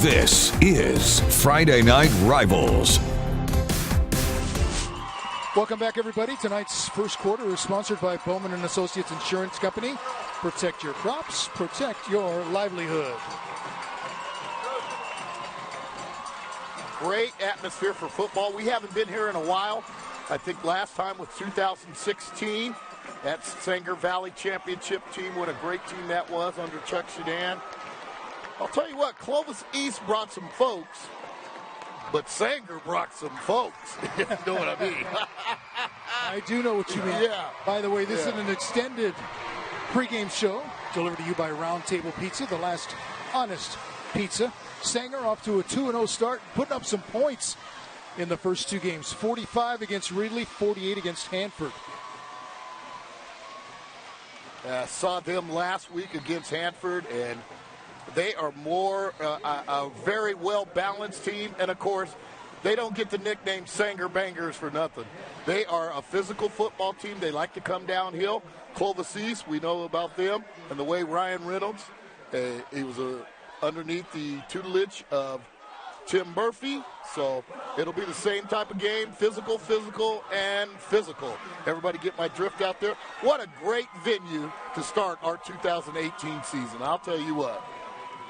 This is Friday Night Rivals. Welcome back, everybody. Tonight's first quarter is sponsored by Bowman & Associates Insurance Company. Protect your crops, protect your livelihood. Great atmosphere for football. We haven't been here in a while. I think last time was 2016. That Sanger Valley Championship team. What a great team that was under Chuck Shadan. I'll tell you what, Clovis East brought some folks, but Sanger brought some folks. You know what I mean? I do know what you mean. Yeah. By the way, this is an extended pregame show delivered to you by Round Table Pizza, the last honest pizza. Sanger off to a 2-0 start, putting up some points in the first two games. 45 against Ridley, 48 against Hanford. Saw them last week against Hanford, and they are more a very well-balanced team. And, of course, they don't get the nickname Sanger Bangers for nothing. They are a physical football team. They like to come downhill. Clovis East, we know about them. And the way Ryan Reynolds, he was underneath the tutelage of Tim Murphy. So it'll be the same type of game, physical, and physical. Everybody get my drift out there. What a great venue to start our 2018 season. I'll tell you what.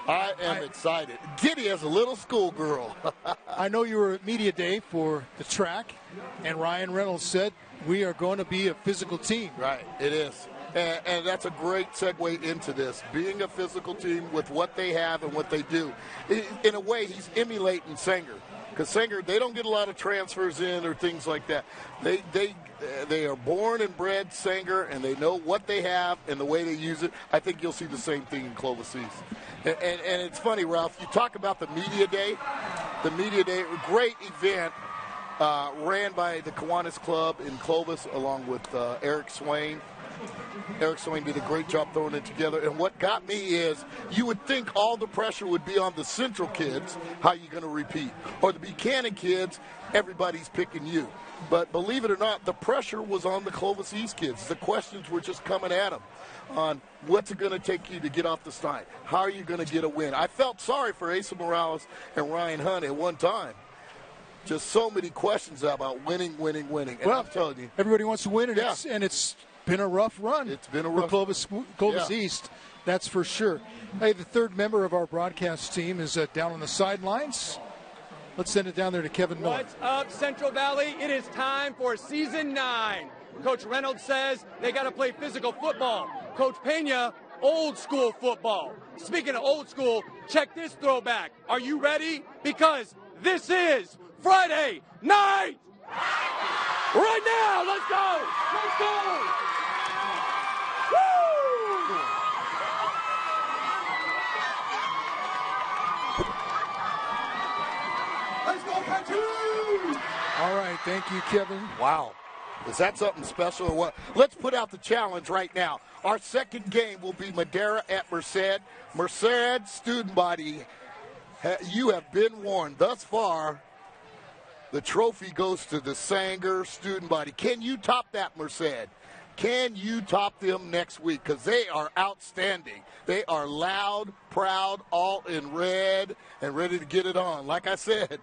I am excited. Giddy as a little schoolgirl. I know you were at Media Day for the track, and Ryan Reynolds said we are going to be a physical team. Right, it is. And that's a great segue into this. Being a physical team with what they have and what they do. In a way, he's emulating Sanger. Because Sanger, they don't get a lot of transfers in or things like that. They are born and bred Sanger, and they know what they have and the way they use it. I think you'll see the same thing in Clovis East. And it's funny, Ralph, you talk about the Media Day. The Media Day, a great event ran by the Kiwanis Club in Clovis along with Eric Swain. Eric Swain did a great job throwing it together. And what got me is you would think all the pressure would be on the Central kids, how you going to repeat. Or the Buchanan kids, everybody's picking you. But believe it or not, the pressure was on the Clovis East kids. The questions were just coming at them on what's it going to take you to get off the snide. How are you going to get a win? I felt sorry for Asa Morales and Ryan Hunt at one time. Just so many questions about winning. And well, I'm telling you. Everybody wants to win, and it's been a rough run. It's been a for rough Clovis East, that's for sure. Hey, the third member of our broadcast team is down on the sidelines. Let's send it down there to Kevin Miller. What's up, Central Valley? It is time for Season 9. Coach Reynolds says they got to play physical football. Coach Pena, old school football. Speaking of old school, check this throwback. Are you ready? Because this is Friday night. Right now, let's go. Let's go. Woo! Let's go, Apaches! All right, thank you, Kevin. Wow. Is that something special or what? Let's put out the challenge right now. Our second game will be Madera at Merced. Merced student body, you have been warned. Thus far, the trophy goes to the Sanger student body. Can you top that, Merced? Can you top them next week? Because they are outstanding. They are loud, proud, all in red, and ready to get it on. Like I said,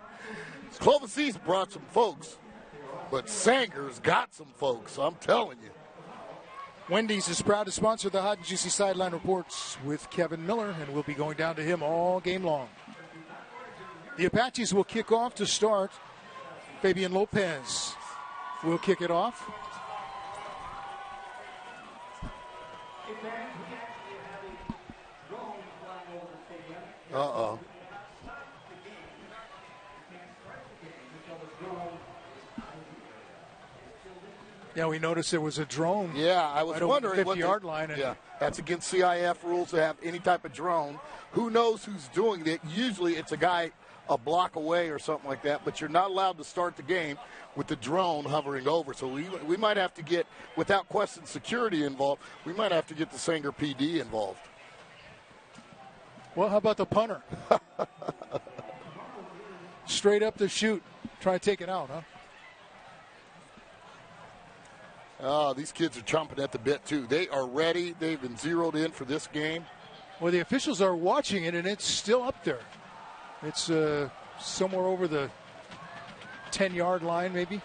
Clovis East brought some folks, but Sanger's got some folks, I'm telling you. Wendy's is proud to sponsor the Hot and Juicy Sideline Reports with Kevin Miller, and we'll be going down to him all game long. The Apaches will kick off to start. Fabian Lopez will kick it off. Uh-oh. Yeah, we noticed there was a drone. Yeah, I was wondering. 50-yard line. Yeah, that's against CIF rules to have any type of drone. Who knows who's doing it? Usually it's a guy a block away or something like that, but you're not allowed to start the game with the drone hovering over. So we might have to get, without question, security involved. We might have to get the Sanger PD involved. Well, how about the punter? Straight up to shoot. Try to take it out, huh? Oh, these kids are chomping at the bit, too. They are ready. They've been zeroed in for this game. Well, the officials are watching it, and it's still up there. It's somewhere over the 10-yard line, maybe.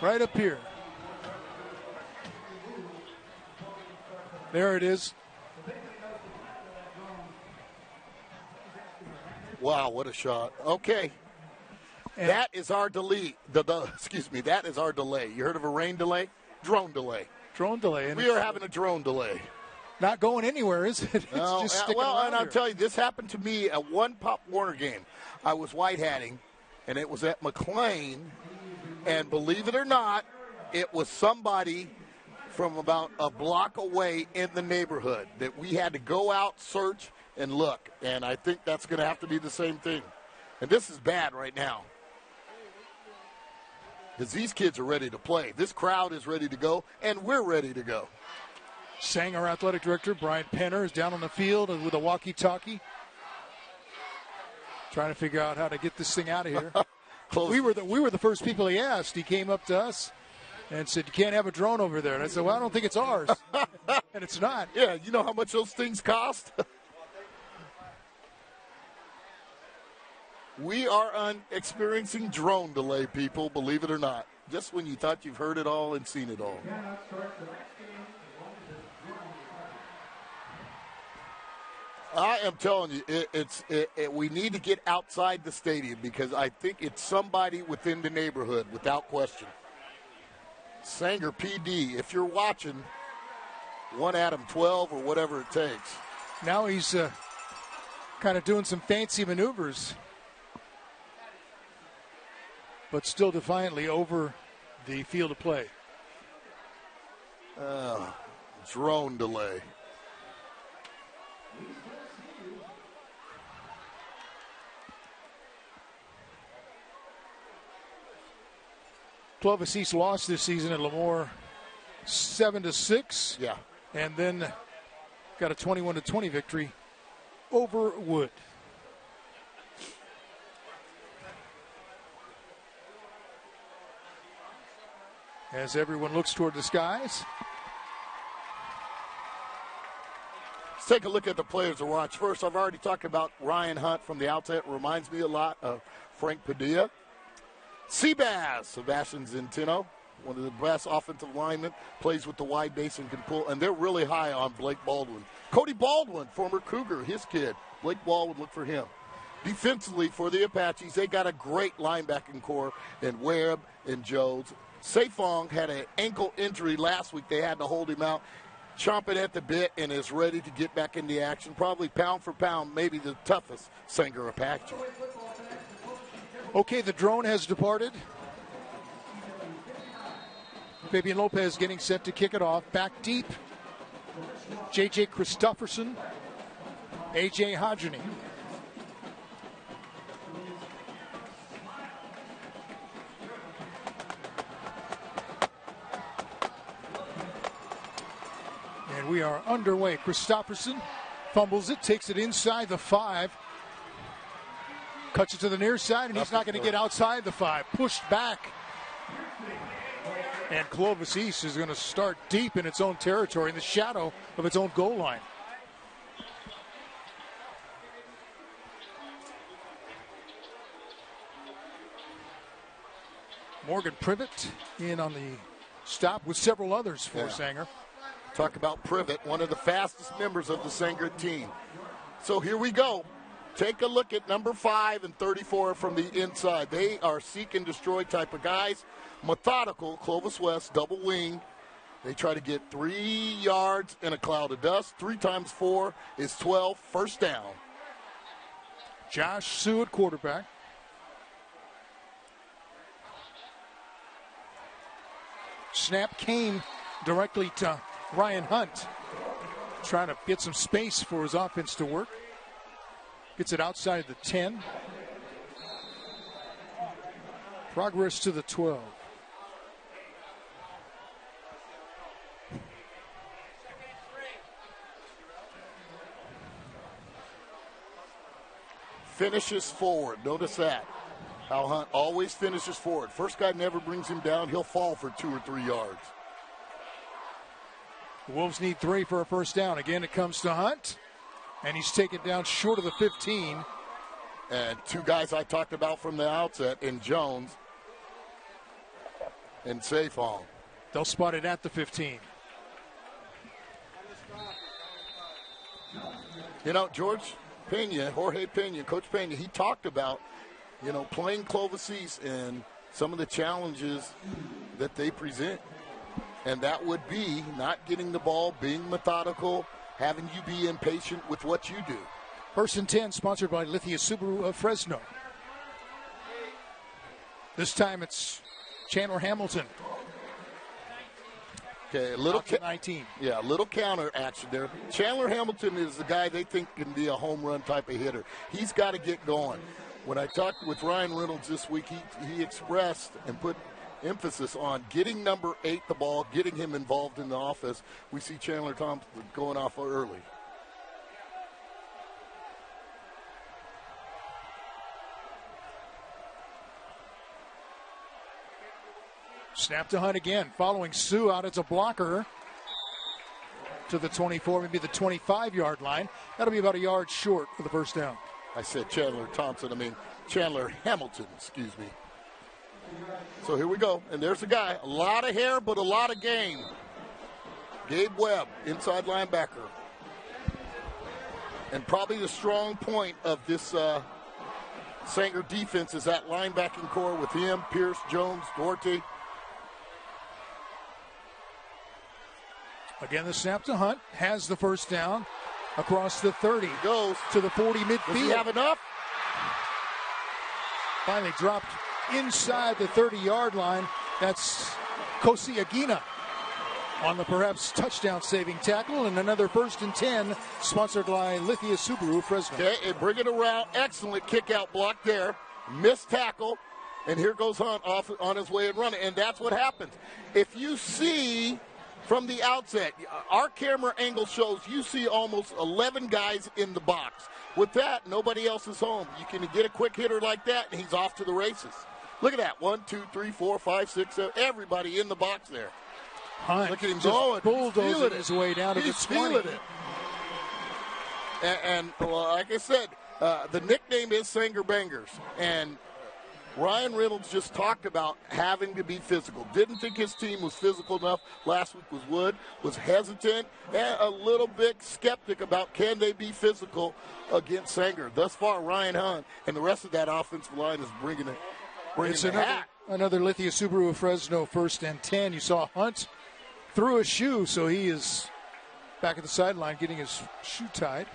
Right up here. There it is. Wow, what a shot. Okay. And that is our delay. That is our delay. You heard of a rain delay? Drone delay. Drone delay. And we are having a drone delay. Not going anywhere, is it? It's just sticking around and I'll here. tell you, this happened to me at one Pop Warner game. I was white hatting, and it was at McLean, and believe it or not, it was somebody from about a block away in the neighborhood that we had to go out, search, and look. And I think that's going to have to be the same thing. And this is bad right now, because these kids are ready to play. This crowd is ready to go, and we're ready to go. Sanger athletic director Brian Penner is down on the field with a walkie-talkie, trying to figure out how to get this thing out of here. we were the first people he asked. He came up to us and said, "You can't have a drone over there." And I said, "Well, I don't think it's ours," and it's not. Yeah, you know how much those things cost? We are experiencing drone delay, people, believe it or not. Just when you thought you've heard it all and seen it all. I am telling you, we need to get outside the stadium, because I think it's somebody within the neighborhood, without question. Sanger PD, if you're watching, 1 Adam 12 or whatever it takes. Now he's kind of doing some fancy maneuvers, but still defiantly over the field of play. Drone delay. Clovis East lost this season at Lemoore 7-6. Yeah. And then got a 21-20 victory over Wood. As everyone looks toward the skies. Let's take a look at the players to watch. First, I've already talked about Ryan Hunt from the outset. Reminds me a lot of Frank Padilla. Seabass, Sebastian Zentino, one of the best offensive linemen, plays with the wide base and can pull, and they're really high on Blake Baldwin. Cody Baldwin, former Cougar, his kid. Blake Baldwin, look for him. Defensively for the Apaches, they got a great linebacking core in Webb and Jones. Safong had an ankle injury last week. They had to hold him out, chomping at the bit, and is ready to get back in the action. Probably pound for pound, maybe the toughest Sanger Apache. Okay, the drone has departed. Fabian Lopez getting set to kick it off. Back deep. J.J. Christofferson. A.J. Hodgeny. And we are underway. Christofferson fumbles it, takes it inside the 5. Cuts it to the near side, and he's not going to get outside the 5. Pushed back. And Clovis East is going to start deep in its own territory, in the shadow of its own goal line. Morgan Privet in on the stop with several others for Sanger. Talk about Privet, one of the fastest members of the Sanger team. So here we go. Take a look at number 5 and 34 from the inside. They are seek and destroy type of guys. Methodical, Clovis West, double wing. They try to get 3 yards in a cloud of dust. 3 times 4 is 12. First down. Josh Sue at quarterback. Snap came directly to Ryan Hunt. trying to get some space for his offense to work. Gets it outside the 10. Progress to the 12. Finishes forward. Notice that. How Hunt always finishes forward. First guy never brings him down. He'll fall for 2 or 3 yards. The Wolves need 3 for a first down. Again, it comes to Hunt, and he's taken down short of the 15. And 2 guys I talked about from the outset in Jones and Safong. They'll spot it at the 15. You know, Jorge Pena, Coach Pena, he talked about, playing Clovis East and some of the challenges that they present. And that would be not getting the ball, being methodical, having you be impatient with what you do. First and 10, sponsored by Lithia Subaru of Fresno. This time it's Chandler Hamilton. Okay, a little 19. Yeah, a little counter action there. Chandler Hamilton is the guy they think can be a home run type of hitter. He's got to get going. When I talked with Ryan Reynolds this week, he expressed and put emphasis on getting number 8 the ball, getting him involved in the offense. We see Chandler Thompson going off early. Snap to Hunt again, following Sue out as a blocker to the 24, maybe the 25-yard line. That'll be about a yard short for the first down. I said Chandler Hamilton, excuse me. So here we go, and there's a guy, a lot of hair, but a lot of game. Gabe Webb, inside linebacker. And probably the strong point of this Sanger defense is that linebacking core with him, Pierce, Jones, Doherty. Again, the snap to Hunt has the first down across the 30. Goes to the 40 midfield. Does he have enough? Finally dropped inside the 30-yard line. That's Kosi Aguina on the perhaps touchdown-saving tackle, and another first and 10, sponsored by Lithia Subaru Fresno. Okay, and bring it around. Excellent kick-out block there. Missed tackle, and here goes Hunt off on his way and running, and that's what happens. If you see from the outset, our camera angle shows you see almost 11 guys in the box. With that, nobody else is home. You can get a quick hitter like that, and he's off to the races. Look at that. 1, 2, 3, 4, 5, 6, 7. Everybody in the box there. Hunt look at him just going. bulldozing his way down to the 20. He's feeling it. And like I said, the nickname is Sanger Bangers. And Ryan Reynolds just talked about having to be physical. Didn't think his team was physical enough. Last week was hesitant and a little bit skeptic about can they be physical against Sanger. Thus far, Ryan Hunt and the rest of that offensive line is bringing it. It's another Lithia Subaru of Fresno first and 10. You saw Hunt threw a shoe, so he is back at the sideline getting his shoe tied.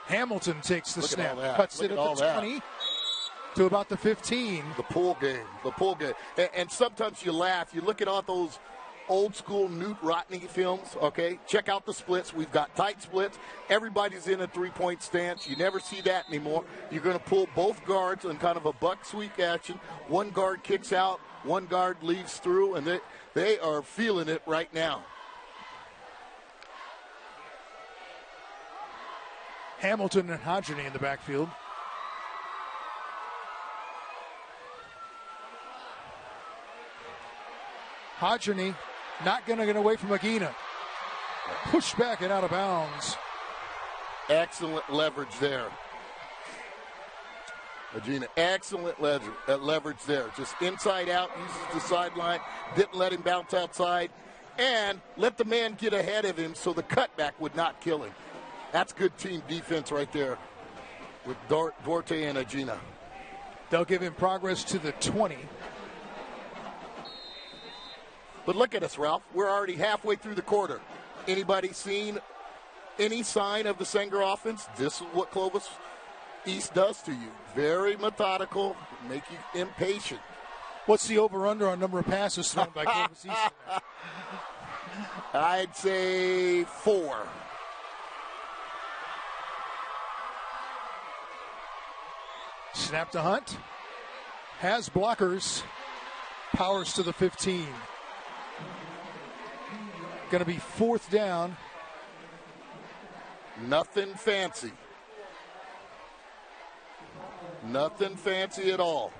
Hamilton takes the snap, cuts it at the 20 to about the 15. The pool game. And sometimes you laugh. You look at all those old school Newt Rotney films, okay? Check out the splits. We've got tight splits. Everybody's in a three-point stance. You never see that anymore. You're going to pull both guards on kind of a buck sweep action. One guard kicks out, one guard leaves through, and they are feeling it right now. Hamilton and Hodgeny in the backfield. Hodgeny not going to get away from Aguina. Pushed back and out of bounds. Excellent leverage there. Aguina, excellent leverage there. Just inside out, uses the sideline, didn't let him bounce outside, and let the man get ahead of him so the cutback would not kill him. That's good team defense right there with Duarte and Aguina. They'll give him progress to the 20. But look at us, Ralph. We're already halfway through the quarter. Anybody seen any sign of the Sanger offense? This is what Clovis East does to you. Very methodical, make you impatient. What's the over-under on number of passes thrown by Clovis East? I'd say 4. Snap to Hunt. Has blockers. Powers to the 15. Going to be 4th down. Nothing fancy. Nothing fancy at all.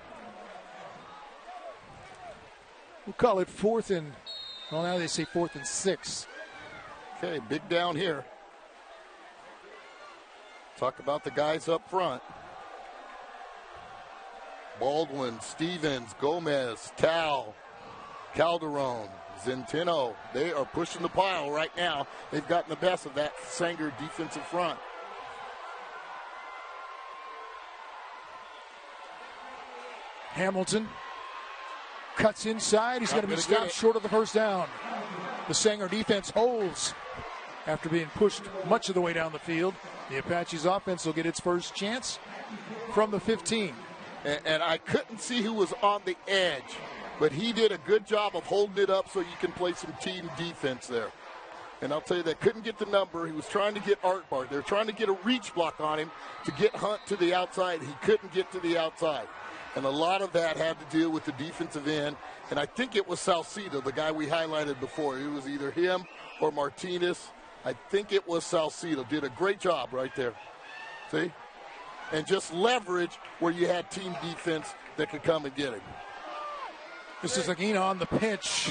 We'll call it 4th and, well, now they say 4th and 6. Okay, big down here. Talk about the guys up front. Baldwin, Stevens, Gomez, Tal, Calderon, Zentino. They are pushing the pile right now. They've gotten the best of that Sanger defensive front. Hamilton cuts inside. He's going to be stopped short of the first down. The Sanger defense holds after being pushed much of the way down the field. The Apaches offense will get its first chance from the 15. And I couldn't see who was on the edge, but he did a good job of holding it up so you can play some team defense there. And I'll tell you, that couldn't get the number. He was trying to get Artbar. They were trying to get a reach block on him to get Hunt to the outside. He couldn't get to the outside. And a lot of that had to do with the defensive end. And I think it was Salcido, the guy we highlighted before. It was either him or Martinez. I think it was Salcido. Did a great job right there. See? And just leverage where you had team defense that could come and get him. This is Aguina on the pitch.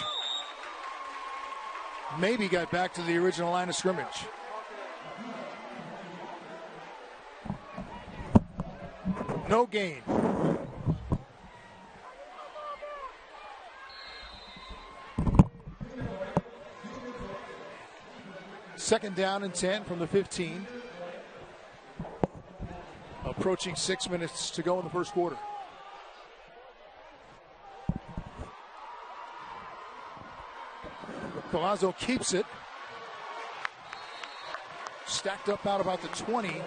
Maybe got back to the original line of scrimmage. No gain. Second down and 10 from the 15. Approaching 6 minutes to go in the first quarter. Collazo keeps it. Stacked up out about the 20.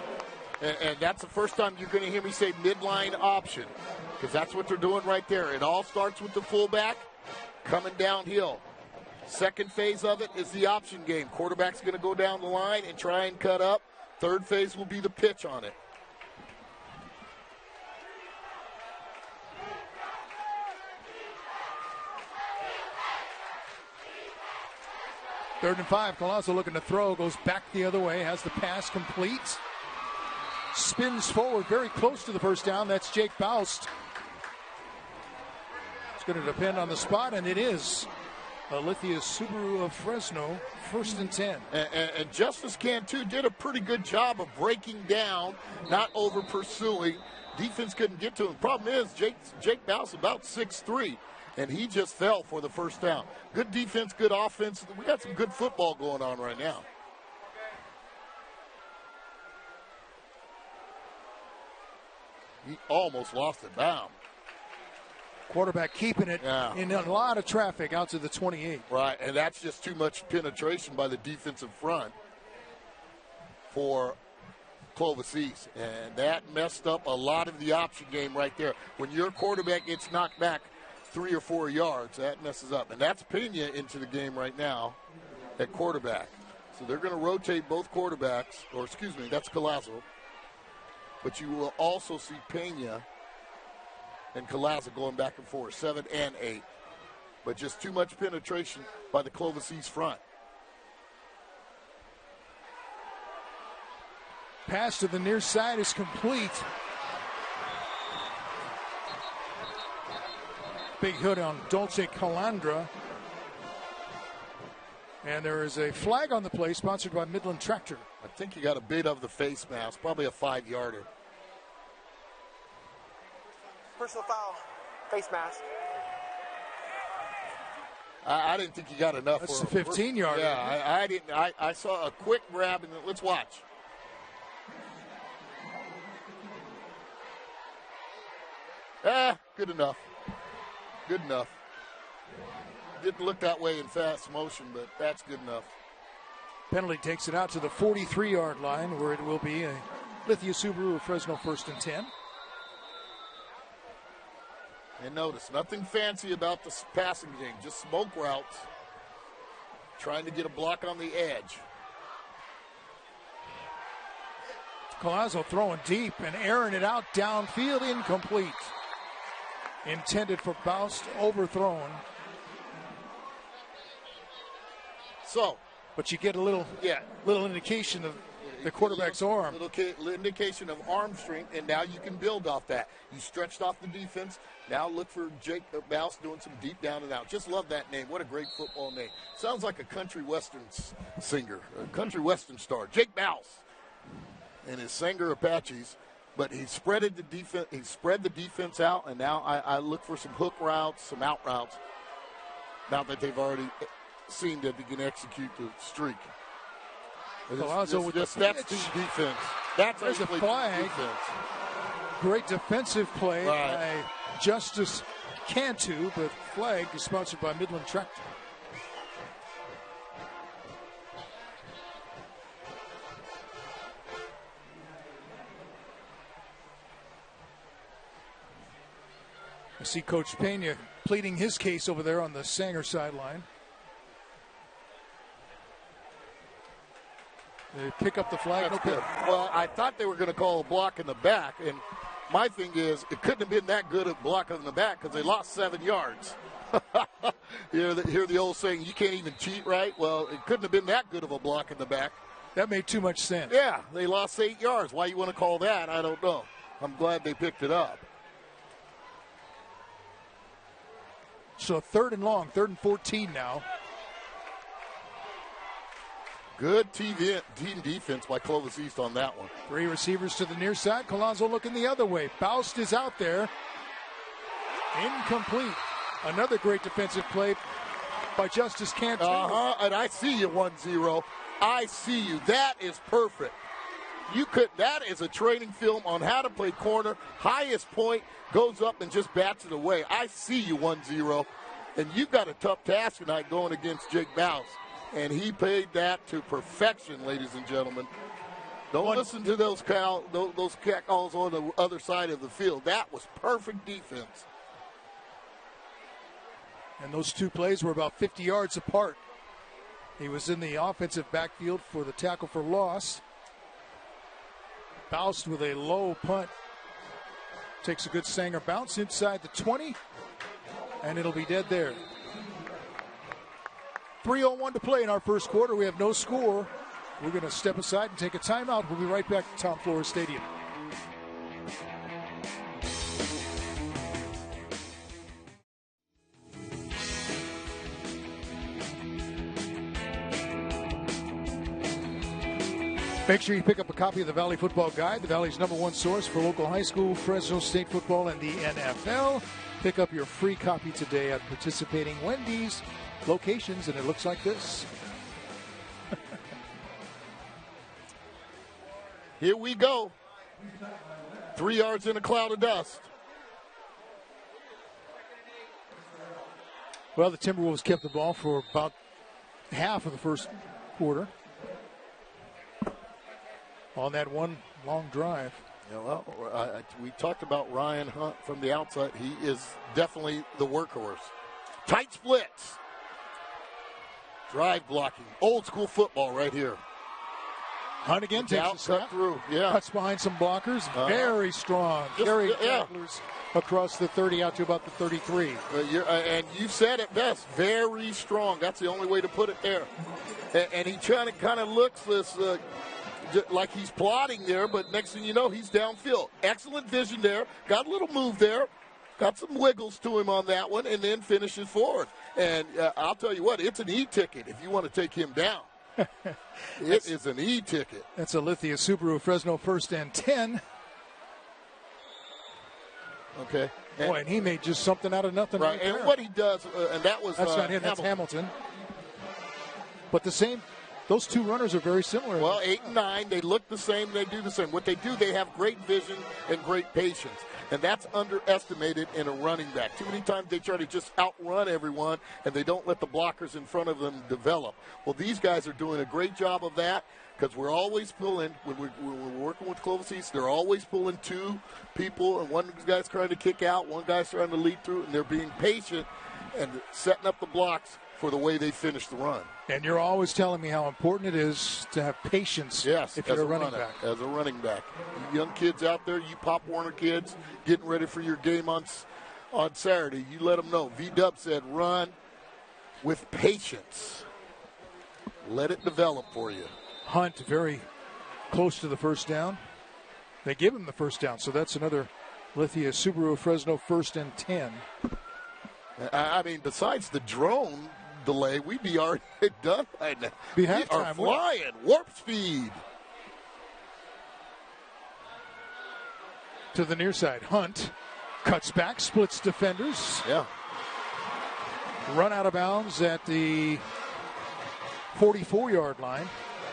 And that's the first time you're going to hear me say midline option, because that's what they're doing right there. It all starts with the fullback coming downhill. Second phase of it is the option game. Quarterback's going to go down the line and try and cut up. Third phase will be the pitch on it. Third and 5. Collazo looking to throw. Goes back the other way. Has the pass complete. Spins forward very close to the first down. That's Jake Baust. It's going to depend on the spot, and it is. Lithia Subaru of Fresno, 1st and 10. And Justice Cantu did a pretty good job of breaking down, not over pursuing. Defense couldn't get to him. Problem is, Jake Baust about 6'3", and he just fell for the first down. Good defense, good offense. We got some good football going on right now. He almost lost it down. Quarterback keeping it in a lot of traffic out to the 28. Right, and that's just too much penetration by the defensive front for Clovis East. And that messed up a lot of the option game right there. When your quarterback gets knocked back 3 or 4 yards, that messes up. And that's Pena into the game right now at quarterback. So they're going to rotate both quarterbacks, or excuse me, that's Collazo. But you will also see Pena and Collazo going back and forth, 7 and 8. But just too much penetration by the Clovis East front. Pass to the near side is complete. Big hit on Dolce Calandra. And there is a flag on the play sponsored by Midland Tractor. I think he got a bit of the face mask, probably a 5-yarder. Personal foul, face mask. I didn't think he got enough. That's for the 15-yarder. Yeah, I didn't. I saw a quick grab, and let's watch. Good enough. Good enough. Didn't look that way in fast motion, but that's good enough. Penalty takes it out to the 43-yard line, where it will be a Lithia Subaru of Fresno 1st and 10. And notice, nothing fancy about the passing game, just smoke routes. Trying to get a block on the edge. Collazo throwing deep and airing it out downfield, incomplete. Intended for Boust, overthrown. So, but you get a little indication of the quarterback's arm. Little indication of arm strength, and now you can build off that. You stretched off the defense. Now look for Jake Boust doing some deep down and out. Just love that name. What a great football name. Sounds like a country western singer, a country western star. Jake Boust and his Sanger Apaches. But he spread the defense. He spread the defense out, and now I look for some hook routes, some out routes. Now that they've already seen that they can execute the streak. That's the defense. That's a flag. Defense. Great defensive play by Justice Cantu, but flag is sponsored by Midland Tractor. I see Coach Pena pleading his case over there on the Sanger sideline. They pick up the flag. That's good. Well, I thought they were going to call a block in the back, and my thing is it couldn't have been that good a block in the back because they lost 7 yards. Hear the old saying, you can't even cheat, right? Well, it couldn't have been that good of a block in the back. That made too much sense. Yeah, they lost 8 yards. Why you want to call that, I don't know. I'm glad they picked it up. So 3rd and long, 3rd and 14 now. Good team defense by Clovis East on that one. 3 receivers to the near side. Collazo looking the other way. Boust is out there. Incomplete. Another great defensive play by Justice Cantu. And I see you 1-0. I see you. That is perfect. That is a training film on how to play corner. Highest point goes up and just bats it away. I see you 1-0. And you've got a tough task tonight going against Jake Boust. And he paid that to perfection, ladies and gentlemen. Don't listen to those catcalls on the other side of the field. That was perfect defense. And those two plays were about 50 yards apart. He was in the offensive backfield for the tackle for loss. Boust with a low punt. Takes a good Sanger bounce inside the 20. And it'll be dead there. 3:01 to play in our first quarter. We have no score. We're going to step aside and take a timeout. We'll be right back to Tom Flores Stadium. Make sure you pick up a copy of the Valley Football Guide, the Valley's #1 source for local high school, Fresno State football, and the NFL. Pick up your free copy today at participating Wendy's locations, and it looks like this. Here we go. 3 yards in a cloud of dust. Well, the Timberwolves kept the ball for about half of the first quarter on that one long drive. Yeah, well, we talked about Ryan Hunt from the outside. He is definitely the workhorse. Tight splits. Drive blocking. Old school football right here. Hunt again takes a snap. Cut through. Yeah. Cuts behind some blockers. Very strong. Carry tacklers across the 30 out to about the 33. And you said it best. Very strong. That's the only way to put it there. And he kind of looks this like he's plotting there, but next thing you know, he's downfield. Excellent vision there. Got a little move there. Got some wiggles to him on that one, and then finishes forward. And I'll tell you what, it's an E-ticket if you want to take him down. It is an E-ticket. That's a Lithia Subaru Fresno 1st and 10. Okay. And he made just something out of nothing. Right, and what he does, and that was that's not him, that's Hamilton. But those two runners are very similar. Well, 8 and 9, they look the same, they do the same. What they do, they have great vision and great patience. And that's underestimated in a running back. Too many times they try to just outrun everyone, and they don't let the blockers in front of them develop. Well, these guys are doing a great job of that, because we're always pulling, when we're working with Clovis East, they're always pulling two people, and one guy's trying to kick out, one guy's trying to lead through, and they're being patient and setting up the blocks for the way they finish the run. And you're always telling me how important it is to have patience if you're a running back. As a running back. You young kids out there, you Pop Warner kids, getting ready for your game on Saturday, you let them know. V-Dub said run with patience. Let it develop for you. Hunt very close to the first down. They give him the first down, so that's another Lithia Subaru Fresno 1st and 10. I mean, besides the drone delay, we'd be already done right now. We are flying. Warp speed. To the near side. Hunt cuts back, splits defenders. Yeah. Run out of bounds at the 44-yard line.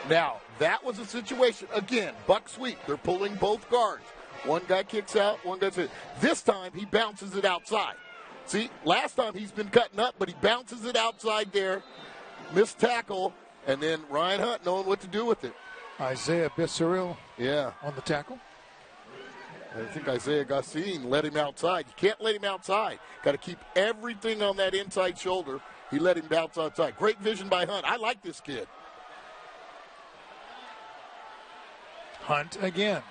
Now, that was a situation. Again, buck sweep. They're pulling both guards. One guy kicks out, one guy's in. This time, he bounces it outside. See, last time he's been cutting up, but he bounces it outside there. Missed tackle, and then Ryan Hunt knowing what to do with it. Isaiah Becerril on the tackle. I think Isaiah Gassin let him outside. You can't let him outside. Got to keep everything on that inside shoulder. He let him bounce outside. Great vision by Hunt. I like this kid. Hunt again.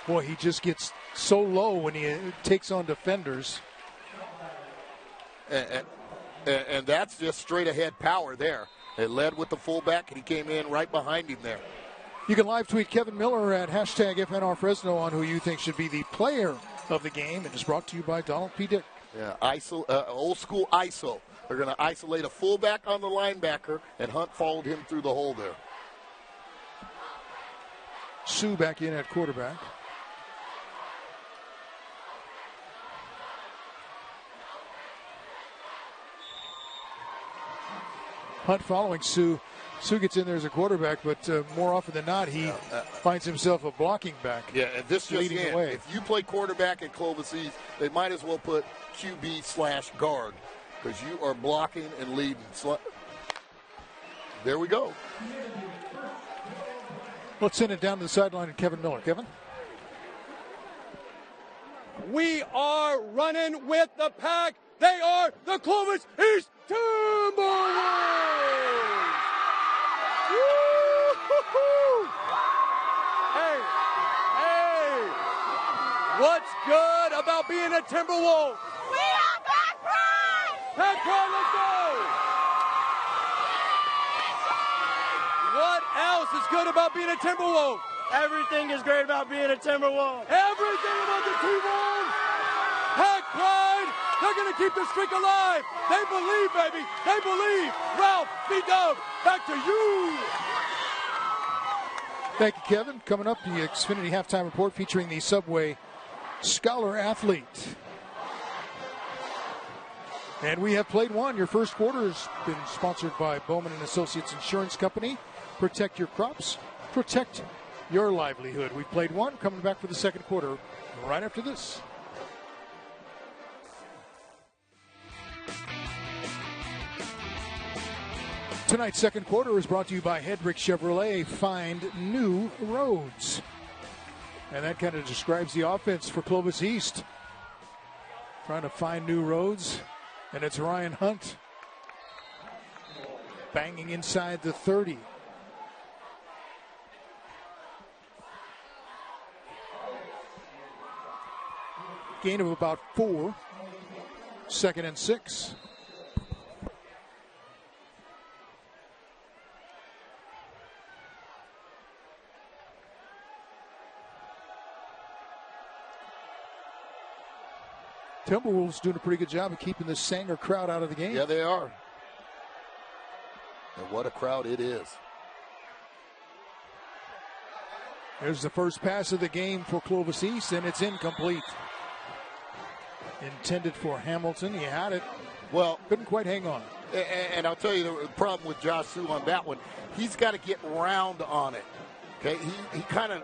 Boy, he just gets so low when he takes on defenders. And that's just straight ahead power there. It led with the fullback, and he came in right behind him there. You can live tweet Kevin Miller at hashtag FNR Fresno on who you think should be the player of the game. It is brought to you by Donald P. Dick. Yeah, old school ISO. They're going to isolate a fullback on the linebacker, and Hunt followed him through the hole there. Sue back in at quarterback. Hunt following Sue. Sue gets in there as a quarterback, but more often than not, he finds himself a blocking back. Yeah, and this just leading the way. If you play quarterback at Clovis East, they might as well put QB/guard because you are blocking and leading. There we go. Let's send it down to the sideline to Kevin Miller. Kevin? We are running with the pack. They are the Clovis East Timberwolves. Hey, what's good about being a Timberwolf? We have pack pride! Pack pride, let's go! What else is good about being a Timberwolf? Everything is great about being a Timberwolf. Everything about the T-Wolves. Pack pride. They're going to keep the streak alive. They believe, baby. They believe. Ralph, B-Dub, back to you. Thank you, Kevin. Coming up, the Xfinity Halftime Report featuring the Subway Scholar Athlete. And we have played one. Your first quarter has been sponsored by Bowman & Associates Insurance Company. Protect your crops. Protect your livelihood. We played one. Coming back for the second quarter right after this. Tonight's second quarter is brought to you by Hedrick Chevrolet. Find new roads. And that kind of describes the offense for Clovis East. Trying to find new roads. And it's Ryan Hunt banging inside the 30. Gain of about 4. 2nd and 6. Timberwolves doing a pretty good job of keeping the Sanger crowd out of the game. Yeah, they are. And what a crowd it is. There's the first pass of the game for Clovis East, and it's incomplete. Intended for Hamilton. He had it. Well, couldn't quite hang on. And I'll tell you the problem with Josh Sue on that one. He's got to get round on it. Okay, he kind of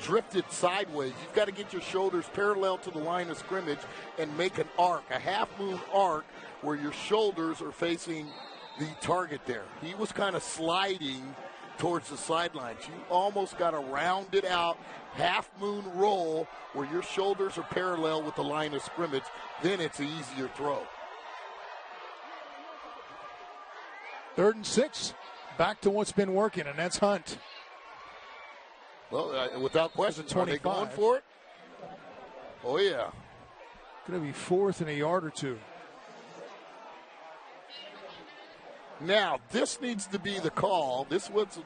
drifted sideways. You've got to get your shoulders parallel to the line of scrimmage and make an arc, a half-moon arc, where your shoulders are facing the target there. He was kind of sliding towards the sidelines. You almost got a rounded out half-moon roll where your shoulders are parallel with the line of scrimmage. Then it's an easier throw. 3rd and 6. Back to what's been working, and that's Hunt. Well, without question, are they 25. going for it? Oh, yeah. Going to be 4th and a yard or 2. Now, this needs to be the call. This was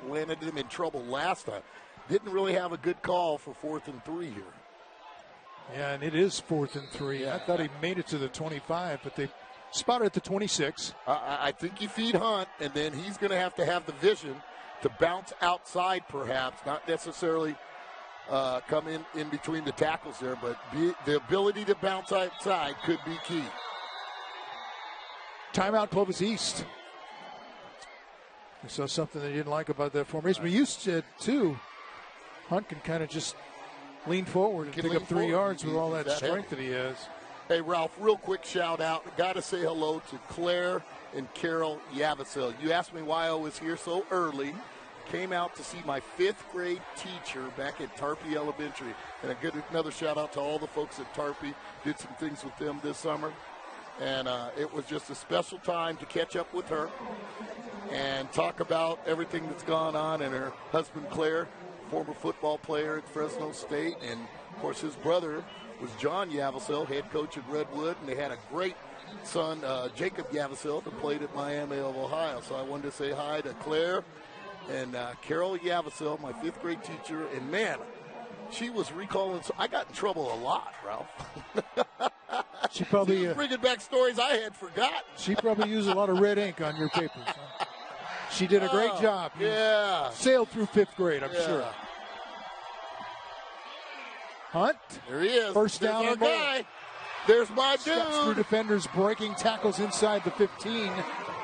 landed him in trouble last time. Didn't really have a good call for 4th and 3 here. Yeah, and it is 4th and 3. Yeah. I thought he made it to the 25, but they spotted at the 26. I think you feed Hunt, and then he's going to have the vision to bounce outside perhaps, not necessarily come in between the tackles there, but the ability to bounce outside could be key. Timeout, Clovis East. I saw something they didn't like about that formation. But you said, too, Hunt can kind of just lean forward and pick up 3 yards with all that strength that he has. Hey, Ralph, real quick shout out. Got to say hello to Claire and Carol Yavasel. You asked me why I was here so early. Came out to see my 5th grade teacher back at Tarpey Elementary. And another shout out to all the folks at Tarpey. Did some things with them this summer. And it was just a special time to catch up with her and talk about everything that's gone on. And her husband, Claire, former football player at Fresno State. And, of course, his brother was John Yavasel, head coach at Redwood. And they had a great son, Jacob Yavasel, that played at Miami of Ohio. So I wanted to say hi to Claire and Carol Yavasel, my 5th grade teacher. And, man, she was recalling. I got in trouble a lot, Ralph. She probably bringing back stories I had forgotten. She probably used a lot of red ink on your papers. Huh? She did a great job. Yeah. Sailed through 5th grade, I'm sure. Hunt. There he is. First down and goal. There's my dude. Steps through defenders, breaking tackles inside the 15,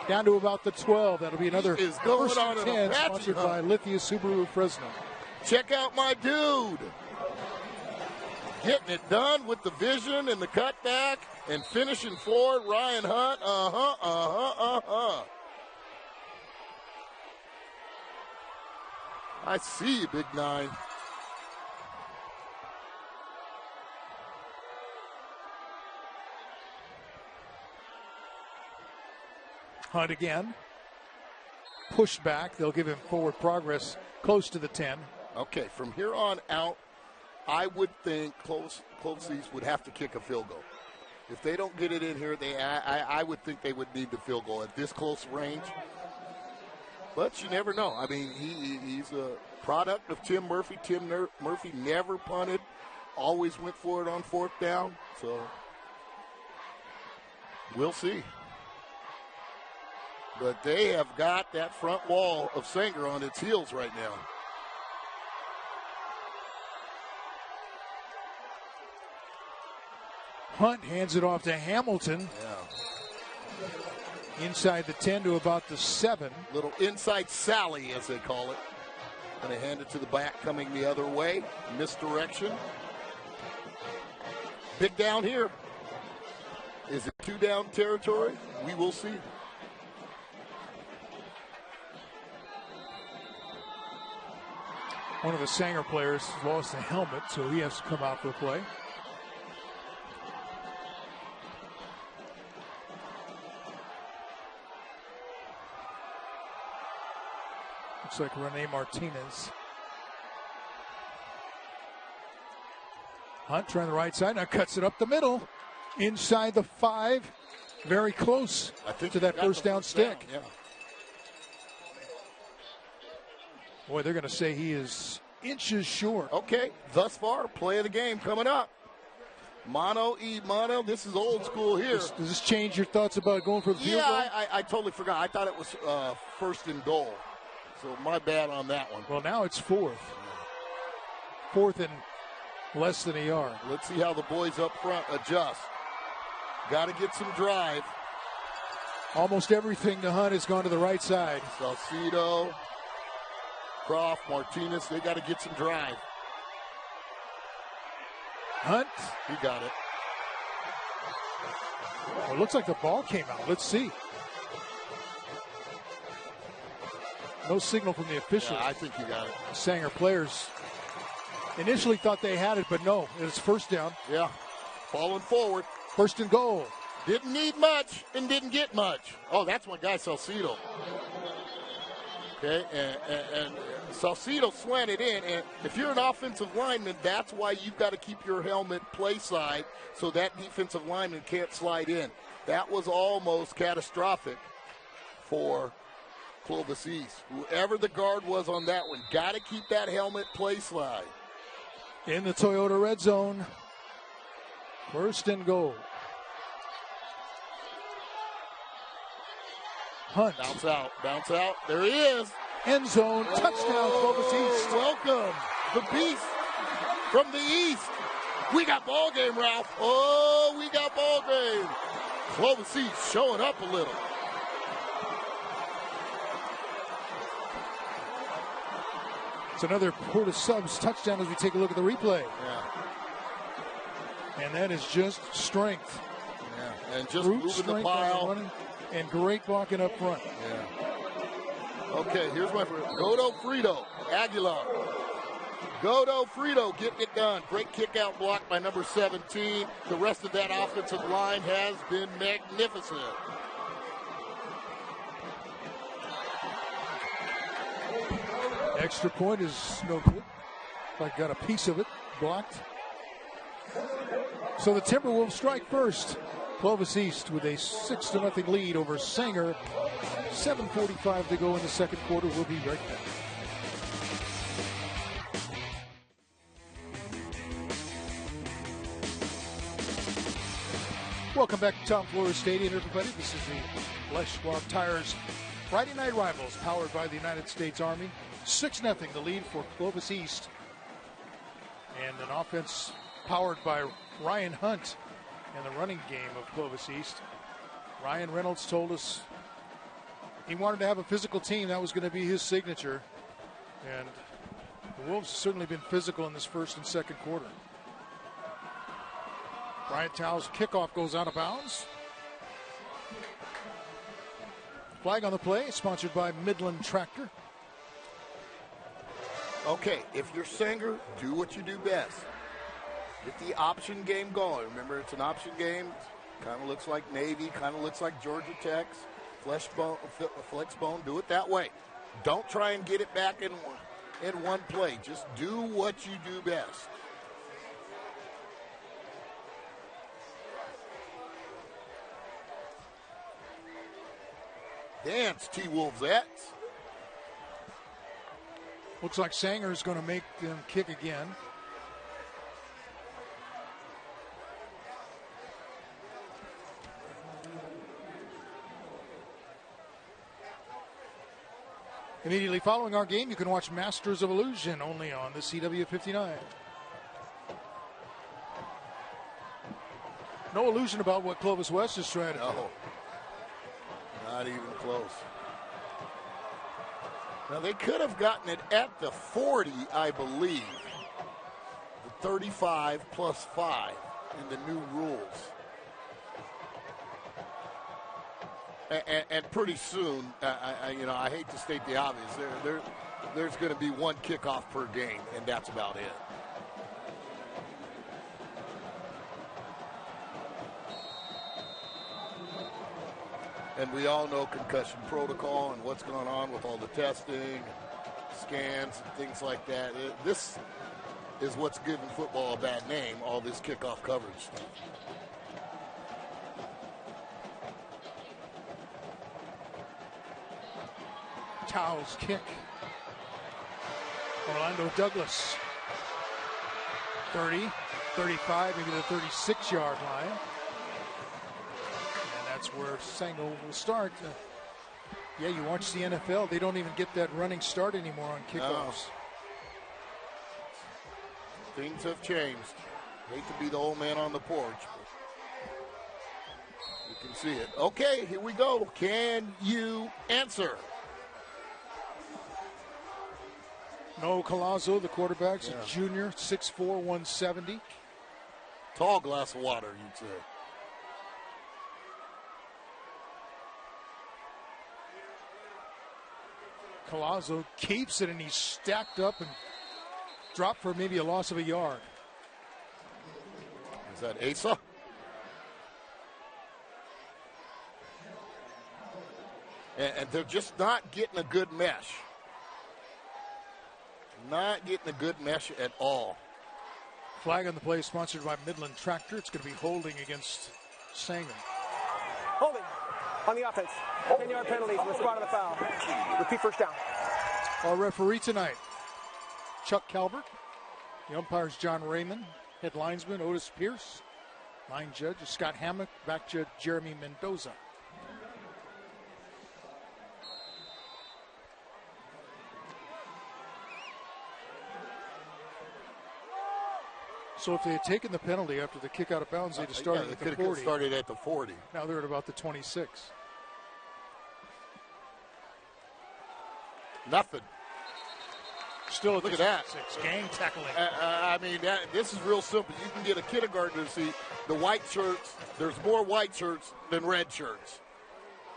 down to about the 12. That'll be another first and 10, sponsored by Lithia Subaru Fresno. Check out my dude. Getting it done with the vision and the cutback and finishing forward, Ryan Hunt. I see you, Big 9. Hunt again. Pushed back. They'll give him forward progress close to the 10. Okay, from here on out, I would think Clovis East would have to kick a field goal. If they don't get it in here, I would think they would need the field goal at this close range. But you never know. I mean, he's a product of Tim Murphy. Tim Murphy never punted, always went for it on 4th down. So we'll see. But they have got that front wall of Sanger on its heels right now. Hunt hands it off to Hamilton. Yeah. Inside the 10 to about the 7. Little inside Sally, as they call it. Going to hand it to the back coming the other way. Misdirection. Big down here. Is it 2-down territory? We will see. One of the Sanger players lost a helmet, so he has to come out for a play. Looks like Rene Martinez. Hunt trying the right side, now cuts it up the middle. Inside the 5, very close to that first down stick. Yeah. Boy, they're going to say he is inches short. Okay, thus far, play of the game coming up. Mono, mono. This is old school here. Does this change your thoughts about going for the field goal? Yeah, I totally forgot. I thought it was 1st and goal. So my bad on that one. Well, now it's 4th. 4th and less than a yard. Let's see how the boys up front adjust. Got to get some drive. Almost everything to Hunt has gone to the right side. Salcido, Croft, Martinez, they got to get some drive. Hunt. He got it. Well, it looks like the ball came out. Let's see. No signal from the officials. Yeah, I think he got it. Sanger players initially thought they had it, but no. It's first down. Yeah. Falling forward. First and goal. Didn't need much and didn't get much. Oh, that's my guy, Salcido. Okay, and Salcido slanted in. And if you're an offensive lineman, that's why you've got to keep your helmet play side so that defensive lineman can't slide in. That was almost catastrophic for Clovis East. Whoever the guard was on that one, got to keep that helmet play slide. In the Toyota red zone. First and goal. Hunt. Bounce out. There he is. End zone. Touchdown, Clovis East. Welcome, the beast from the east. We got ball game, Ralph. Oh, we got ball game. Clovis East showing up a little. It's another Porta Subs touchdown as we take a look at the replay. Yeah. And that is just strength. Yeah. And just Brute moving the strength pile. running, and great blocking up front. Yeah. Okay, here's my first. Godo Frito, Aguilar. Godo Frito getting it done. Great kick out block by number 17. The rest of that offensive line has been magnificent. Extra point is no good. I got a piece of it blocked. So the Timberwolves strike first. Clovis East with a 6-0 lead over Sanger. 7:45 to go in the second quarter. We'll be right back. Welcome back to Tom Flores Stadium, everybody. This is the Les Schwab Tires Friday Night Rivals, powered by the United States Army. 6-0 the lead for Clovis East. And an offense powered by Ryan Hunt and the running game of Clovis East. Ryan Reynolds told us he wanted to have a physical team. That was going to be his signature. And the Wolves have certainly been physical in this first and second quarter. Bryant Tow's kickoff goes out of bounds. Flag on the play, sponsored by Midland Tractor. Okay, if you're Sanger, do what you do best. Get the option game going. Remember, it's an option game. Kind of looks like Navy, kind of looks like Georgia Tech's. Flex bone, do it that way. Don't try and get it back in one play. Just do what you do best. Dance, T-Wolvesettes. Looks like Sanger's going to make them kick again. Immediately following our game, you can watch Masters of Illusion only on the CW59. No illusion about what Clovis West is trying to do. No, not even close. Now, they could have gotten it at the 40, I believe. The 35 plus 5 in the new rules. And pretty soon, I hate to state the obvious, there's going to be one kickoff per game, and that's about it. And we all know concussion protocol and what's going on with all the testing, scans, and things like that. This is what's giving football a bad name, all this kickoff coverage stuff. Towels kick. Orlando Douglas. 30, 35, maybe the 36-yard line. And that's where Sanger will start. Yeah, you watch the NFL, they don't even get that running start anymore on kickoffs. No. Things have changed. Hate to be the old man on the porch, but you can see it. Okay, here we go. Can you answer? No Collazo, the quarterback's a junior, 6'4", 170. Tall glass of water, you'd say. Collazo keeps it, and he's stacked up and dropped for maybe a loss of a yard. Is that Asa? And they're just not getting a good mesh. Not getting a good mesh at all. Flag on the play sponsored by Midland Tractor. It's going to be holding against Sanger. Holding on the offense. 10-yard penalties in the spot of the foul. Repeat first down. Our referee tonight, Chuck Calvert. The umpires, John Raymond. Head linesman, Otis Pierce. Line judge, Scott Hammock. Back judge, Jeremy Mendoza. So if they had taken the penalty after the kick out of bounds, they'd have started at the 40. Started at the 40. Now they're at about the 26. Nothing. Still at Look the at that. 26. Gang tackling. I mean, this is real simple. You can get a kindergartner to see the white shirts. There's more white shirts than red shirts.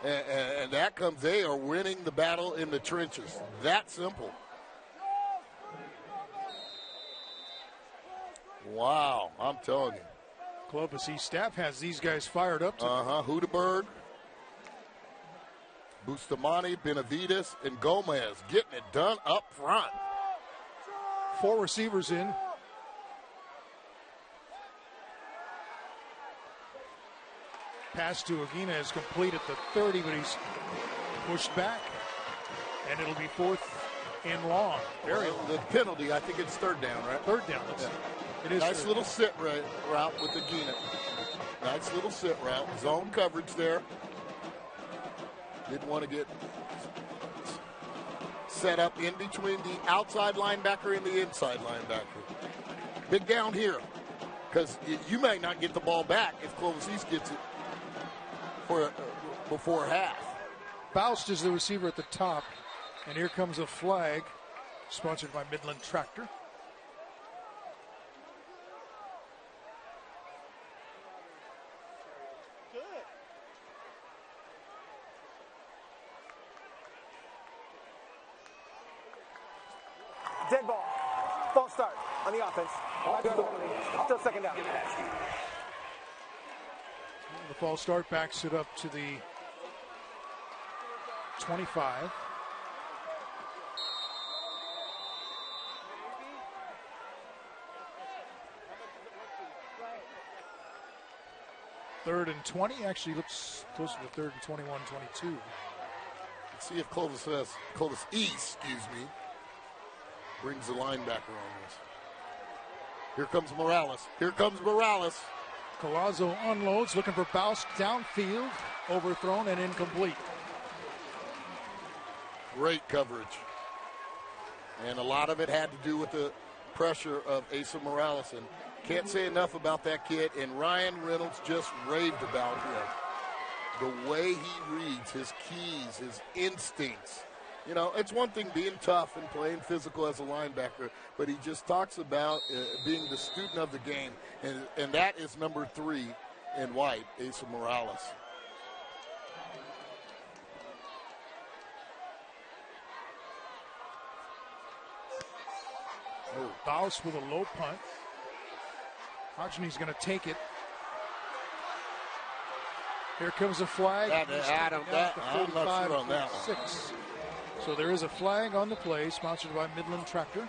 And that comes, they are winning the battle in the trenches. That simple. Wow, I'm telling you. Clovis East staff has these guys fired up. Hudeberg, Bustamante, Benavides, and Gomez getting it done up front. 4 receivers in. Pass to Aguina is complete at the 30, but he's pushed back. And it'll be 4th and long. Very long. The penalty, I think it's 3rd down, right? 3rd down. Yeah. It is nice little sit route with Aguina. Nice little sit route. Zone coverage there. Didn't want to get set up in between the outside linebacker and the inside linebacker. Big down here, because you may not get the ball back if Clovis East gets it before half. Faust is the receiver at the top, and here comes a flag, sponsored by Midland Tractor. Dead ball. False start on the offense. Still 2nd down. The false start backs it up to the 25. Third and 20 actually looks closer to 3rd and 21, 22. Let's see if Clovis East, brings the linebacker on this. Here comes Morales. Collazo unloads, looking for Baust downfield, overthrown and incomplete. Great coverage. And a lot of it had to do with the pressure of Asa Morales. And can't say enough about that kid. And Ryan Reynolds just raved about him. The way he reads, his keys, his instincts. You know, it's one thing being tough and playing physical as a linebacker, but he just talks about being the student of the game, and that is number 3 in white, Asa Morales. Baus with a low punt. Hodgny's going to take it. Here comes a flag. I'm not sure on that one. 6. So there is a flag on the play, sponsored by Midland Tractor.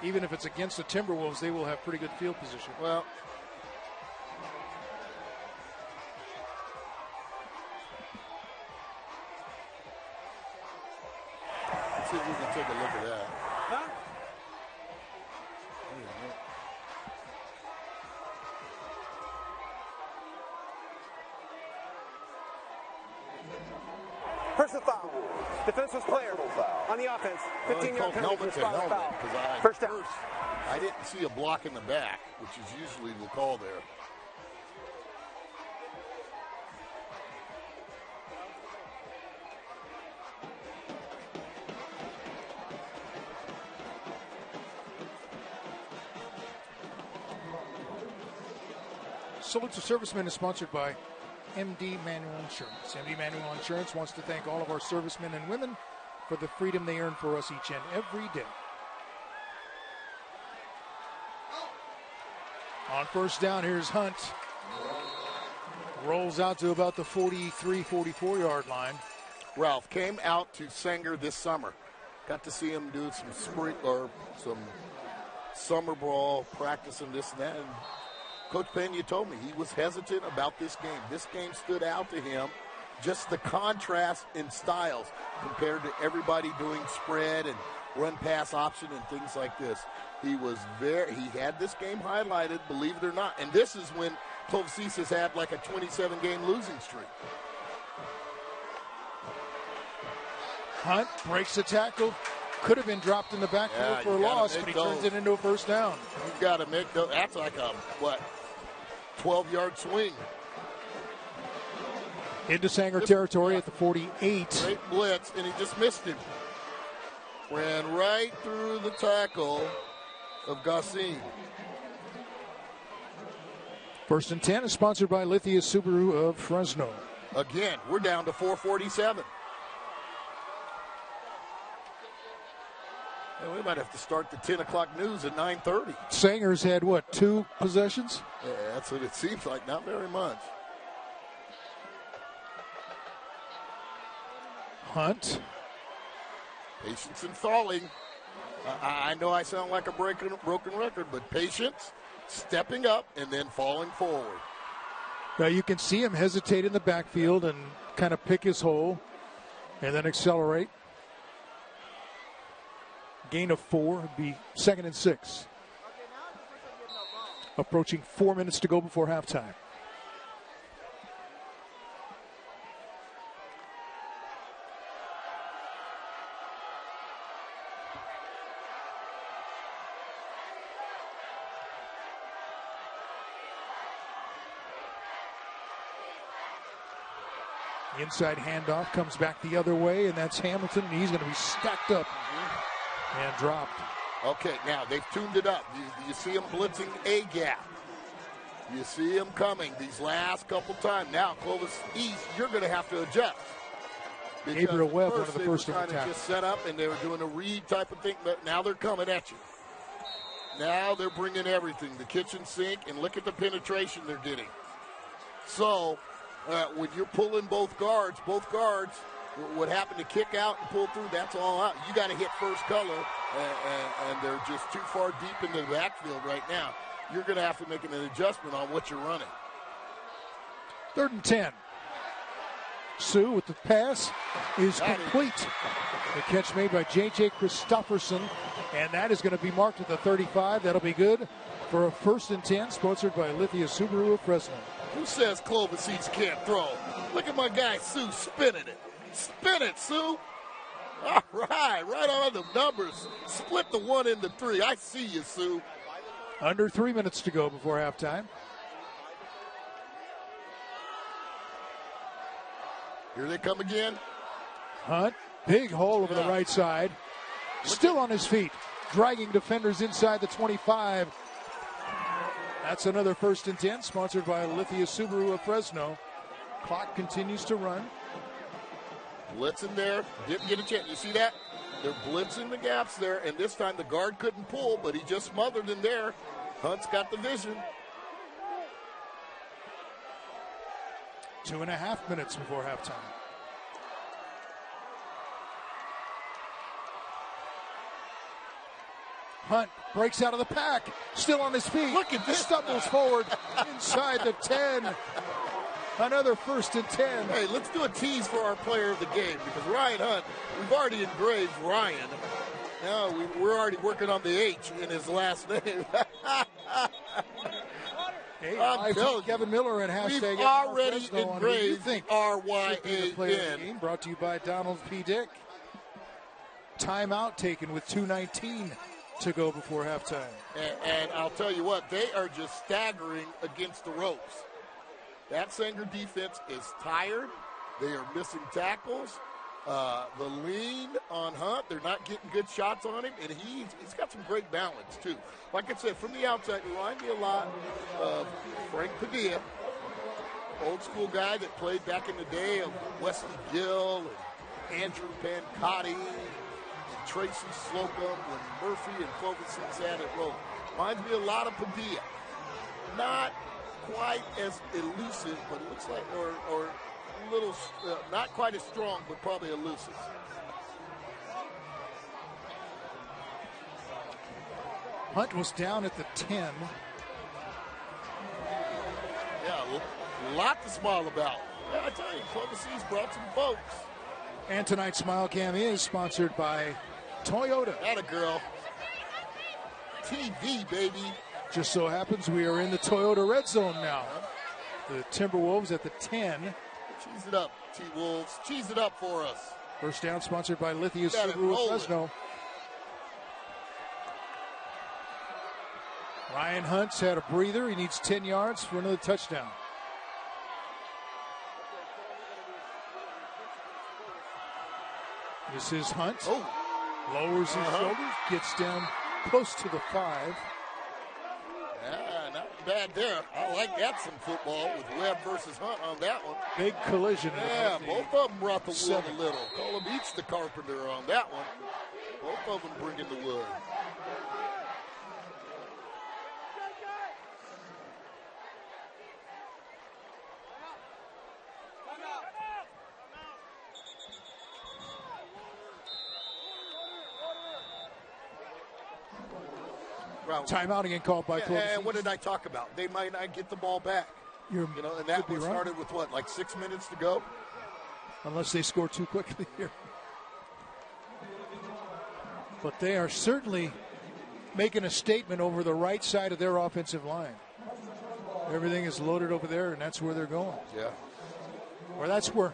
Even if it's against the Timberwolves, they will have pretty good field position. Well, let's see if we can take a look at that. Huh? Personal foul. Defenseless player on the offense. 15-yard penalty for spot foul. First down. I didn't see a block in the back, which is usually the call there. Salute to Servicemen is sponsored by MD Manual Insurance. MD Manual Insurance wants to thank all of our servicemen and women for the freedom they earn for us each and every day. On first down, here's Hunt. Rolls out to about the 43, 44-yard line. Ralph came out to Sanger this summer. Got to see him do some summer ball practice and this and that. And Coach Pena told me he was hesitant about this game. This game stood out to him. Just the contrast in styles compared to everybody doing spread and run pass option and things like this. He had this game highlighted, believe it or not. And this is when Clovis East has had like a 27-game losing streak. Hunt breaks the tackle. Could have been dropped in the backfield for a loss, but he turns it into a first down. You've got to make those. That's like a, 12-yard swing. Into Sanger territory at the 48. Great blitz, and he just missed him. Ran right through the tackle of Gassin. First and 10 is sponsored by Lithia Subaru of Fresno. Again, we're down to 4:47. And we might have to start the 10 o'clock news at 9:30. Sanger's had, 2 possessions? Yeah, that's what it seems like. Not very much. Hunt. Patience and falling. I know I sound like a broken record, but patience, stepping up, and then falling forward. Now you can see him hesitate in the backfield and kind of pick his hole and then accelerate. Gain of 4 would be 2nd and 6. Approaching 4 minutes to go before halftime. Inside handoff comes back the other way, and that's Hamilton, and he's going to be stacked up and dropped. Okay, now they've tuned it up. You see him blitzing a gap. You see him coming these last couple times. Now, Clovis East, you're going to have to adjust. Gabriel Webb, one of the first to attack. just set up, and they were doing a read type of thing, but now they're coming at you. Now they're bringing everything, the kitchen sink, and look at the penetration they're getting. So, when you're pulling both guards would happen to kick out and pull through, that's all out. You got to hit first color, and they're just too far deep into the backfield right now. You're going to have to make an adjustment on what you're running. 3rd and 10. Sue with the pass is complete. The catch made by J.J. Christopherson, and that is going to be marked at the 35. That'll be good for a 1st and 10, sponsored by Lithia Subaru of Fresno. Who says Clovis East can't throw? Look at my guy, Sue, spinning it. Spin it, Sue. All right on the numbers. Split the 1 into 3. I see you, Sue. Under 3 minutes to go before halftime. Here they come again. Hunt, big hole over the right side. Still on his feet, dragging defenders inside the 25. That's another 1st and 10, sponsored by Lithia Subaru of Fresno. Clock continues to run. Blitzing there, didn't get a chance. You see that? They're blitzing the gaps there, and this time the guard couldn't pull, but he just smothered in there. Hunt's got the vision. 2.5 minutes before halftime. Hunt breaks out of the pack, still on his feet. Look at this. Stumbles forward inside the 10. Another 1st and 10. Hey, let's do a tease for our player of the game, because Ryan Hunt, we've already engraved Ryan. Now we're already working on the H in his last name. Hey, I'm telling Kevin Miller and hashtag we've already engraved R-Y-A-N. Brought to you by Donald P. Dick. Timeout taken with 2:19 to go before halftime. And I'll tell you what, they are just staggering against the ropes. That Sanger defense is tired. They are missing tackles. The lean on Hunt, they're not getting good shots on him, and he's got some great balance, too. Like I said, from the outside, it reminds me a lot of Frank Padilla, old school guy that played back in the day of Wesley Gill and Andrew Pancotti and Tracy Slocum when Murphy and Clovis East had it rolling. Reminds me a lot of Padilla. Not quite as elusive, but it looks like, or a little, not quite as strong, but probably elusive. Hunt was down at the 10. Yeah, a lot to smile about. Yeah, I tell you, Clovis East brought some folks. And tonight's Smile Cam is sponsored by Toyota. Atta girl. TV, baby. Just so happens we are in the Toyota red zone now. The Timberwolves at the 10. Cheese it up, T-Wolves. Cheese it up for us. First down sponsored by Lithia Got it Subaru of rolling. Fresno. Ryan Hunt's had a breather. He needs 10 yards for another touchdown. This is Hunt. Oh. Lowers his shoulders, gets down close to the 5. Yeah, not bad there. I like that some football with Webb versus Hunt on that one. Big collision. Yeah, both of them brought the wood a little. Call him each the carpenter on that one. Both of them bringing the wood. Timeout again called by Clovis. And what did I talk about? They might not get the ball back. And that one started with what, like 6 minutes to go? Unless they score too quickly here. But they are certainly making a statement over the right side of their offensive line. Everything is loaded over there, and that's where they're going. Yeah. Or that's where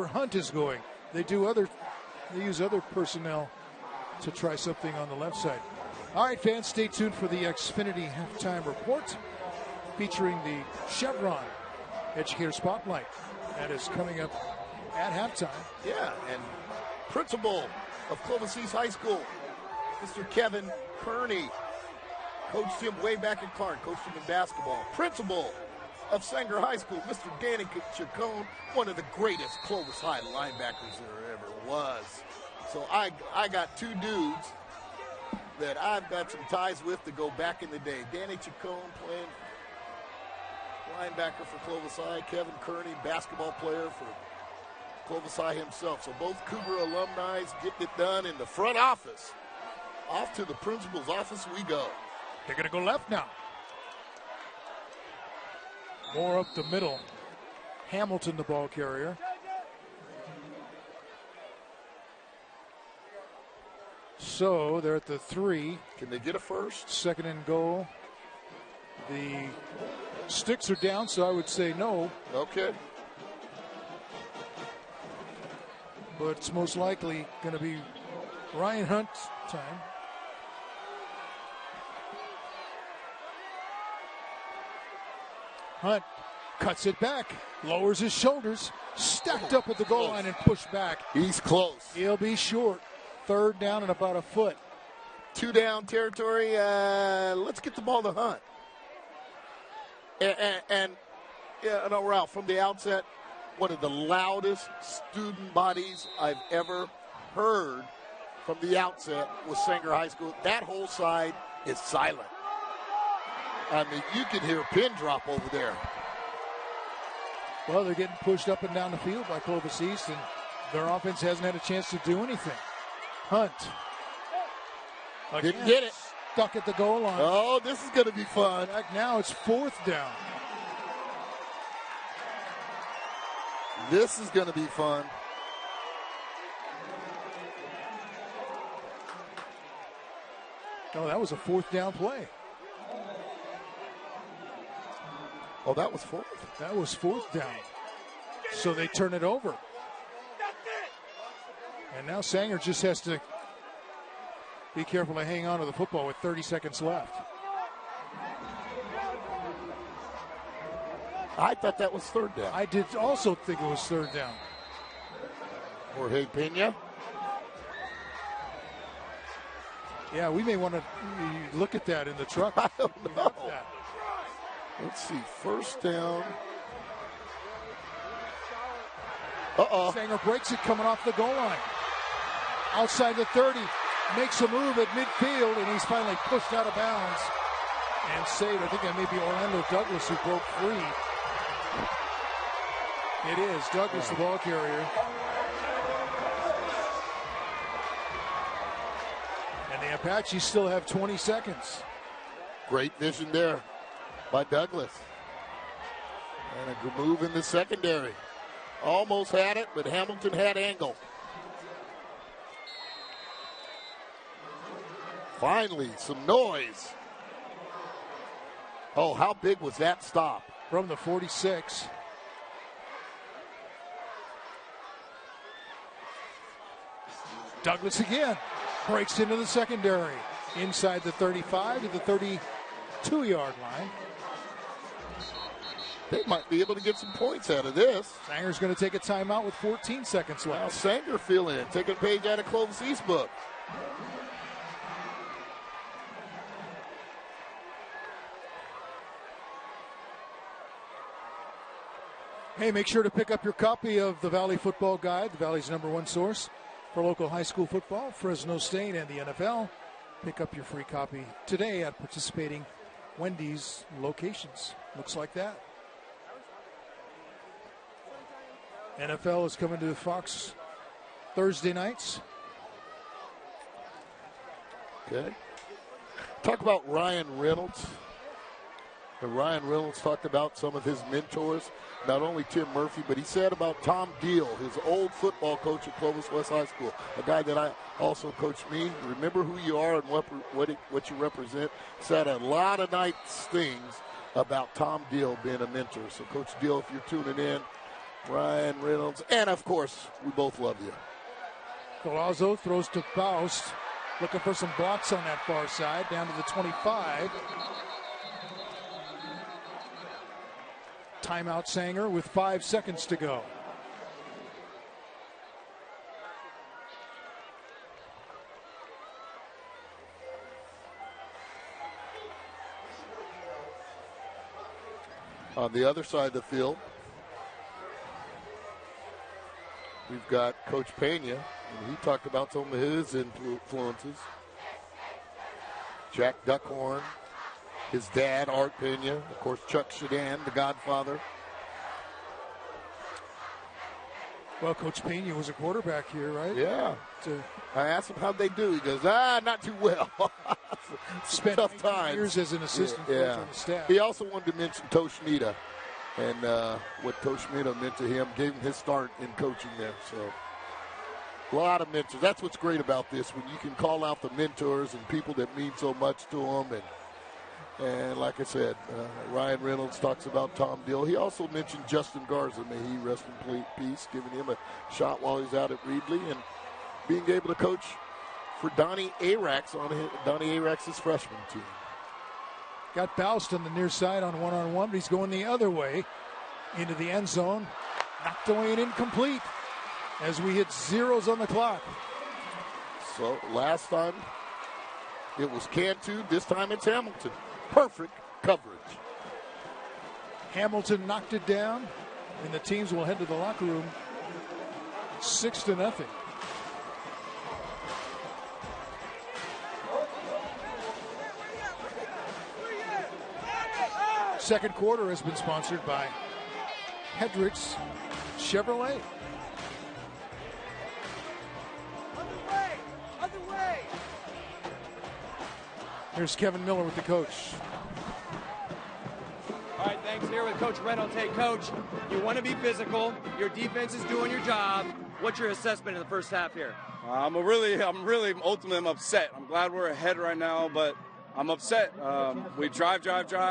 Hunt is going. They use other personnel to try something on the left side. All right, fans, stay tuned for the Xfinity halftime report featuring the Chevron Educator Spotlight. That is coming up at halftime. Yeah, and principal of Clovis East High School, Mr. Kevin Kearney, coached him way back in Clark, coached him in basketball. Principal of Sanger High School, Mr. Danny Chacon, one of the greatest Clovis High linebackers there ever was. So I got two dudes that I've got some ties with to go back in the day. Danny Chacon playing linebacker for Clovis High. Kevin Kearney, basketball player for Clovis High himself. So both Cougar alumni getting it done in the front office. Off to the principal's office we go. They're going to go left now. More up the middle. Hamilton, the ball carrier. So they're at the 3. Can they get a first? Second and goal. The sticks are down, so I would say no. Okay. But it's most likely going to be Ryan Hunt's time. Hunt cuts it back, lowers his shoulders, stacked up at the goal line and pushed back. He's close. He'll be short. Third down and about a foot. 2 down territory. Let's get the ball to Hunt. And yeah, no, Ralph, from the outset, one of the loudest student bodies I've ever heard from the outset was Sanger High School. That whole side is silent. I mean, you can hear a pin drop over there. Well, they're getting pushed up and down the field by Clovis East, and their offense hasn't had a chance to do anything. Hunt. Didn't get it. Stuck at the goal line. Oh, this is going to be fun. Back now it's 4th down. This is going to be fun. Oh, that was a 4th down play. Oh, that was 4th? That was 4th down. So they turn it over. And now Sanger just has to be careful to hang on to the football with 30 seconds left. I thought that was 3rd down. I did also think it was 3rd down. Jorge Pena. Yeah, we may want to look at that in the truck. I don't know. Let's see. First down. Sanger breaks it coming off the goal line. Outside the 30. Makes a move at midfield, and he's finally pushed out of bounds and saved. I think that may be Orlando Douglas who broke free. It is Douglas, the ball carrier. And the Apaches still have 20 seconds. Great vision there by Douglas. And a good move in the secondary. Almost had it, but Hamilton had angle. Finally, some noise. Oh, how big was that stop? From the 46. Douglas again breaks into the secondary. Inside the 35 to the 32-yard line. They might be able to get some points out of this. Sanger's going to take a timeout with 14 seconds left. Now Sanger feeling it. Taking a page out of Clovis East book. Hey, make sure to pick up your copy of the Valley Football Guide, the Valley's #1 source for local high school football, Fresno State, and the NFL. Pick up your free copy today at participating Wendy's locations. Looks like that. NFL is coming to Fox Thursday nights. Okay. Talk about Ryan Reynolds. And Ryan Reynolds talked about some of his mentors, not only Tim Murphy, but he said about Tom Deal, his old football coach at Clovis West High School, a guy that I also coached me. Remember who you are and what you represent. Said a lot of nice things about Tom Deal being a mentor. So, Coach Deal, if you're tuning in, Ryan Reynolds, and of course, we both love you. Collazo throws to Faust, looking for some blocks on that far side, down to the 25. Timeout Sanger with 5 seconds to go. On the other side of the field, we've got Coach Pena, and he talked about some of his influences. Jack Duckhorn, his dad, Art Pena, of course, Chuck Shadan, the Godfather. Well, Coach Pena was a quarterback here, right? Yeah. I asked him how'd they do. He goes, not too well. Spent tough time. years as an assistant coach on the staff. He also wanted to mention Toshnita and what Toshnita meant to him, gave him his start in coaching there. So a lot of mentors. That's what's great about this, when you can call out the mentors and people that mean so much to them. And like I said, Ryan Reynolds talks about Tom Dill. He also mentioned Justin Garza, may he rest in peace, giving him a shot while he's out at Reedley, and being able to coach for Donnie Arax on Donnie Arax's freshman team. Got Baust on the near side on one-on-one, but he's going the other way into the end zone. Knocked away and incomplete as we hit zeros on the clock. So last time it was Cantu, this time it's Hamilton. Perfect coverage. Hamilton knocked it down, and the teams will head to the locker room 6-0. Second quarter has been sponsored by Hendricks Chevrolet. Here's Kevin Miller with the coach. All right, thanks. Here with Coach Reynolds. Hey, Coach, you want to be physical. Your defense is doing your job. What's your assessment in the first half here? I'm ultimately I'm upset. I'm glad we're ahead right now, but I'm upset. We drive.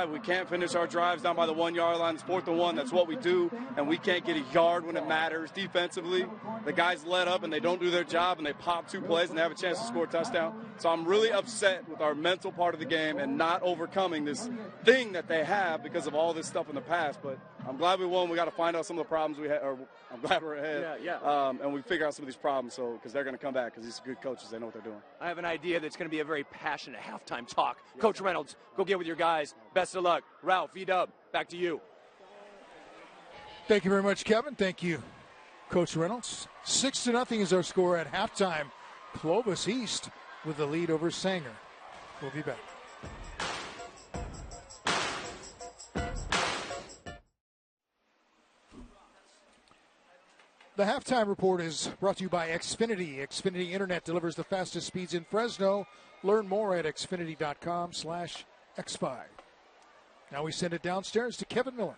We can't finish our drives down by the 1 yard line. It's 4th and 1. That's what we do, and we can't get a yard when it matters. Defensively, the guys let up and they don't do their job, and they pop 2 plays and they have a chance to score a touchdown. So I'm really upset with our mental part of the game and not overcoming this thing that they have because of all this stuff in the past. But I'm glad we won. We got to find out some of the problems we had. Or I'm glad we're ahead. And we figure out some of these problems, because they're going to come back because these are good coaches. They know what they're doing. I have an idea that's going to be a very passionate halftime talk. Coach Reynolds, go get with your guys. Best of luck. Ralph, V-Dub, back to you. Thank you very much, Kevin. Thank you, Coach Reynolds. 6-0 is our score at halftime. Clovis East with the lead over Sanger. We'll be back. The halftime report is brought to you by Xfinity. Xfinity Internet delivers the fastest speeds in Fresno. Learn more at xfinity.com/X5. Now we send it downstairs to Kevin Miller.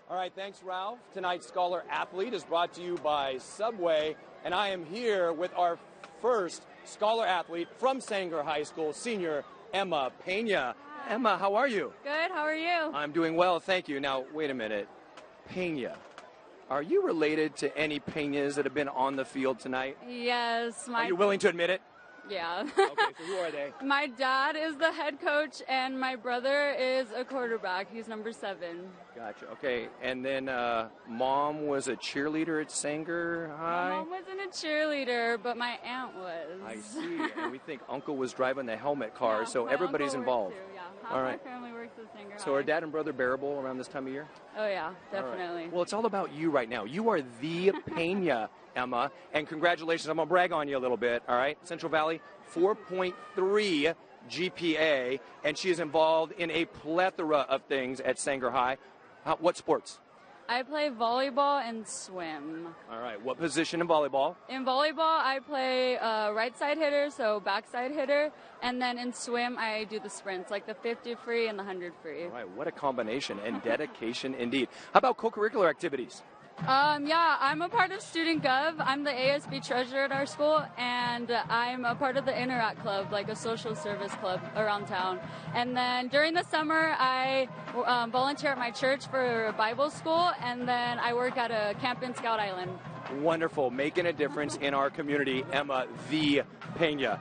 All right, thanks, Ralph. Tonight's Scholar Athlete is brought to you by Subway, and I am here with our first Scholar Athlete from Sanger High School, senior Emma Pena. Hi. Emma, how are you? Good, how are you? I'm doing well, thank you. Now, wait a minute. Pena. Are you related to any Penas that have been on the field tonight? Yes. Are you willing to admit it? Yeah. Okay, so who are they? My dad is the head coach, and my brother is a quarterback. He's number 7. Gotcha. Okay, and then Mom was a cheerleader at Sanger High? My mom wasn't a cheerleader, but my aunt was. I see, and we think Uncle was driving the helmet car, Yeah, so my everybody's uncle involved. works too, yeah. Half All right. my family works at Sanger So High. are Dad and brother bearable around this time of year? Oh, yeah, definitely. Right. Well, it's all about you right now. You are the Pena, Emma, and congratulations. I'm going to brag on you a little bit, all right? Central Valley, 4.3 GPA, and she is involved in a plethora of things at Sanger High. What sports? I play volleyball and swim. All right. What position in volleyball? In volleyball, I play right side hitter, so backside hitter. And then in swim, I do the sprints, like the 50 free and the 100 free. All right. What a combination and dedication indeed. How about co-curricular activities? Yeah, I'm a part of Student Gov. I'm the ASB treasurer at our school, and I'm a part of the Interact Club, like a social service club around town. And then during the summer, I volunteer at my church for a Bible school, and then I work at a camp in Scout Island. Wonderful, making a difference in our community, Emma the Pena.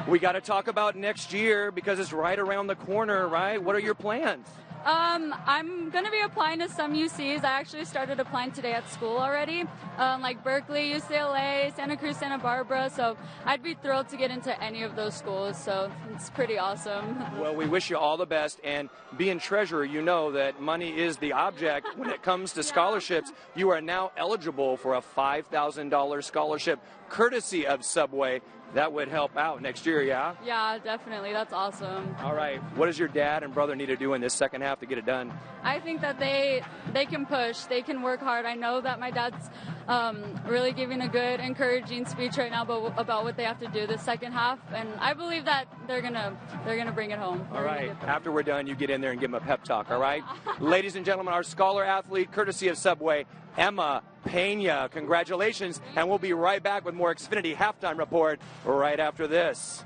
We got to talk about next year because it's right around the corner, right? What are your plans? I'm going to be applying to some UCs. I actually started applying today at school already, like Berkeley, UCLA, Santa Cruz, Santa Barbara. So I'd be thrilled to get into any of those schools. So it's pretty awesome. Well, we wish you all the best. And being treasurer, you know that money is the object. When it comes to scholarships, you are now eligible for a $5,000 scholarship courtesy of Subway. That would help out next year, yeah? Yeah, definitely. That's awesome. All right. What does your dad and brother need to do in this second half to get it done? I think that they can push. They can work hard. I know that my dad's really giving a good, encouraging speech right now about what they have to do this second half, and I believe that they're gonna bring it home. All right. After we're done, you get in there and give them a pep talk, all right? Ladies and gentlemen, our scholar athlete, courtesy of Subway, Emma Pena. Congratulations, and we'll be right back with more Xfinity Halftime Report right after this.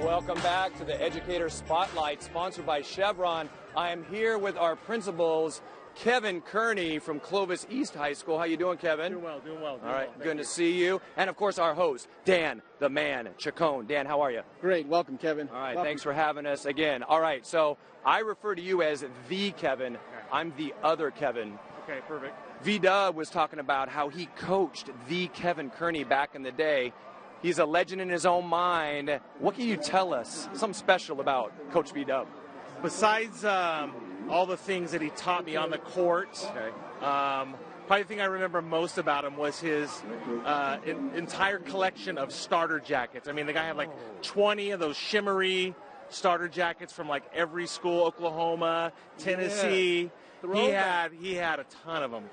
Welcome back to the Educator Spotlight, sponsored by Chevron. I am here with our principals, Kevin Kearney from Clovis East High School. How you doing, Kevin? Doing well. All right, good to see you. And, of course, our host, Dan, the man, Chacon. Dan, how are you? Great. Welcome, Kevin. All right, welcome. Thanks for having us again. All right, so I refer to you as the Kevin. I'm the other Kevin. Okay, perfect. V-Dub was talking about how he coached the Kevin Kearney back in the day. He's a legend in his own mind. What can you tell us, something special about Coach V-Dub? Besides all the things that he taught me on the court, probably the thing I remember most about him was his entire collection of starter jackets. I mean, the guy had like 20 of those shimmery starter jackets from like every school, Oklahoma, Tennessee. Yeah. He had a ton of them.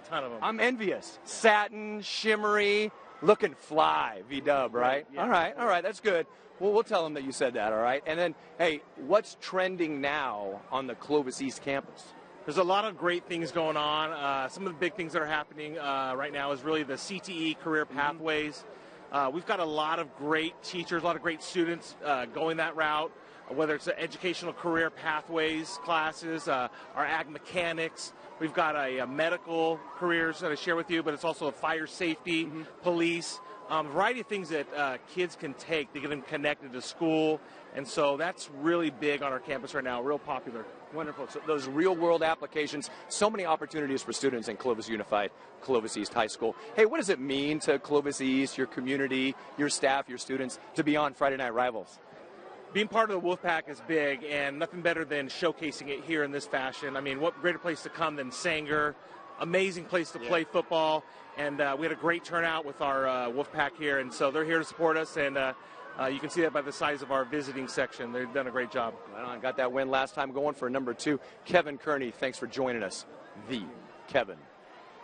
I'm envious. Satin, shimmery, looking fly, V-Dub, right? Yeah. All right, that's good. Well, we'll tell him that you said that, all right? And then, hey, what's trending now on the Clovis East campus? There's a lot of great things going on. Some of the big things that are happening right now is really the CTE career pathways. We've got a lot of great teachers, a lot of great students going that route, whether it's the educational career pathways classes, our ag mechanics, We've got a medical careers that I share with you, but it's also a fire safety, police, a variety of things that kids can take to get them connected to school. And so that's really big on our campus right now, real popular. Wonderful. So those real-world applications, so many opportunities for students in Clovis Unified, Clovis East High School. Hey, what does it mean to Clovis East, your community, your staff, your students, to be on Friday Night Rivals? Being part of the Wolfpack is big, and nothing better than showcasing it here in this fashion. I mean, what greater place to come than Sanger? Amazing place to play football, and we had a great turnout with our Wolfpack here, and so they're here to support us, and you can see that by the size of our visiting section. They've done a great job. Right on. Got that win last time. Going for number 2, Kevin Kearney. Thanks for joining us, the Kevin.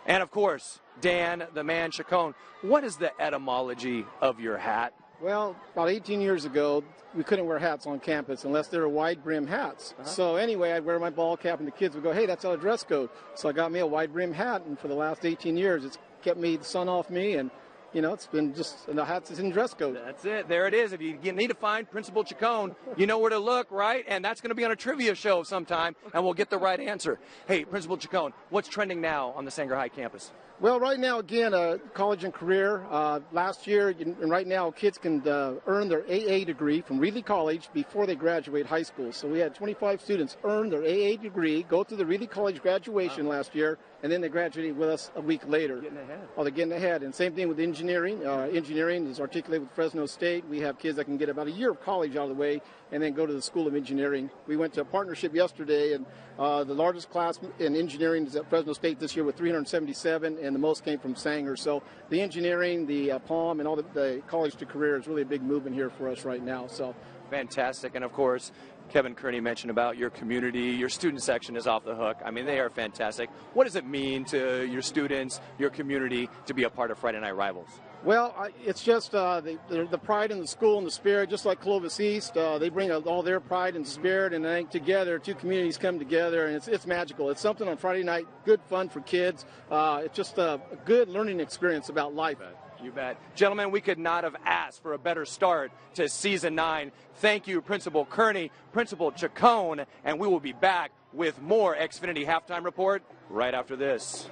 And, of course, Dan, the man Chacon. What is the etymology of your hat? Well, about 18 years ago, we couldn't wear hats on campus unless they were wide-brim hats. So anyway, I'd wear my ball cap, and the kids would go, hey, that's our dress code. So I got me a wide-brim hat, and for the last 18 years, it's kept the sun off me, and you know, it's been just the hats is in dress code. That's it. There it is. If you need to find Principal Chacon, you know where to look, right? And that's going to be on a trivia show sometime, and we'll get the right answer. Hey, Principal Chacon, what's trending now on the Sanger High campus? Well, right now, again, college and career. Last year and right now, kids can earn their AA degree from Reedley College before they graduate high school. So we had 25 students earn their AA degree, go through the Reedley College graduation last year, and then they graduated with us a week later. Getting ahead. Oh, they're getting ahead. And same thing with engineering. Engineering is articulated with Fresno State. We have kids that can get about a year of college out of the way and then go to the School of Engineering. We went to a partnership yesterday, and the largest class in engineering is at Fresno State this year with 377, and the most came from Sanger. So the engineering, the PALM, and all the college to career is really a big movement here for us right now. So fantastic. And, of course, Kevin Kearney mentioned about your community. Your student section is off the hook. I mean, they are fantastic. What does it mean to your students, your community, to be a part of Friday Night Rivals? Well, it's just the pride in the school and the spirit, just like Clovis East. They bring all their pride and spirit, and I think together, two communities come together, and it's magical. It's something on Friday night, good fun for kids. It's just a good learning experience about life. You bet. Gentlemen, we could not have asked for a better start to Season 9. Thank you, Principal Kearney, Principal Chacon, and we will be back with more Xfinity Halftime Report right after this.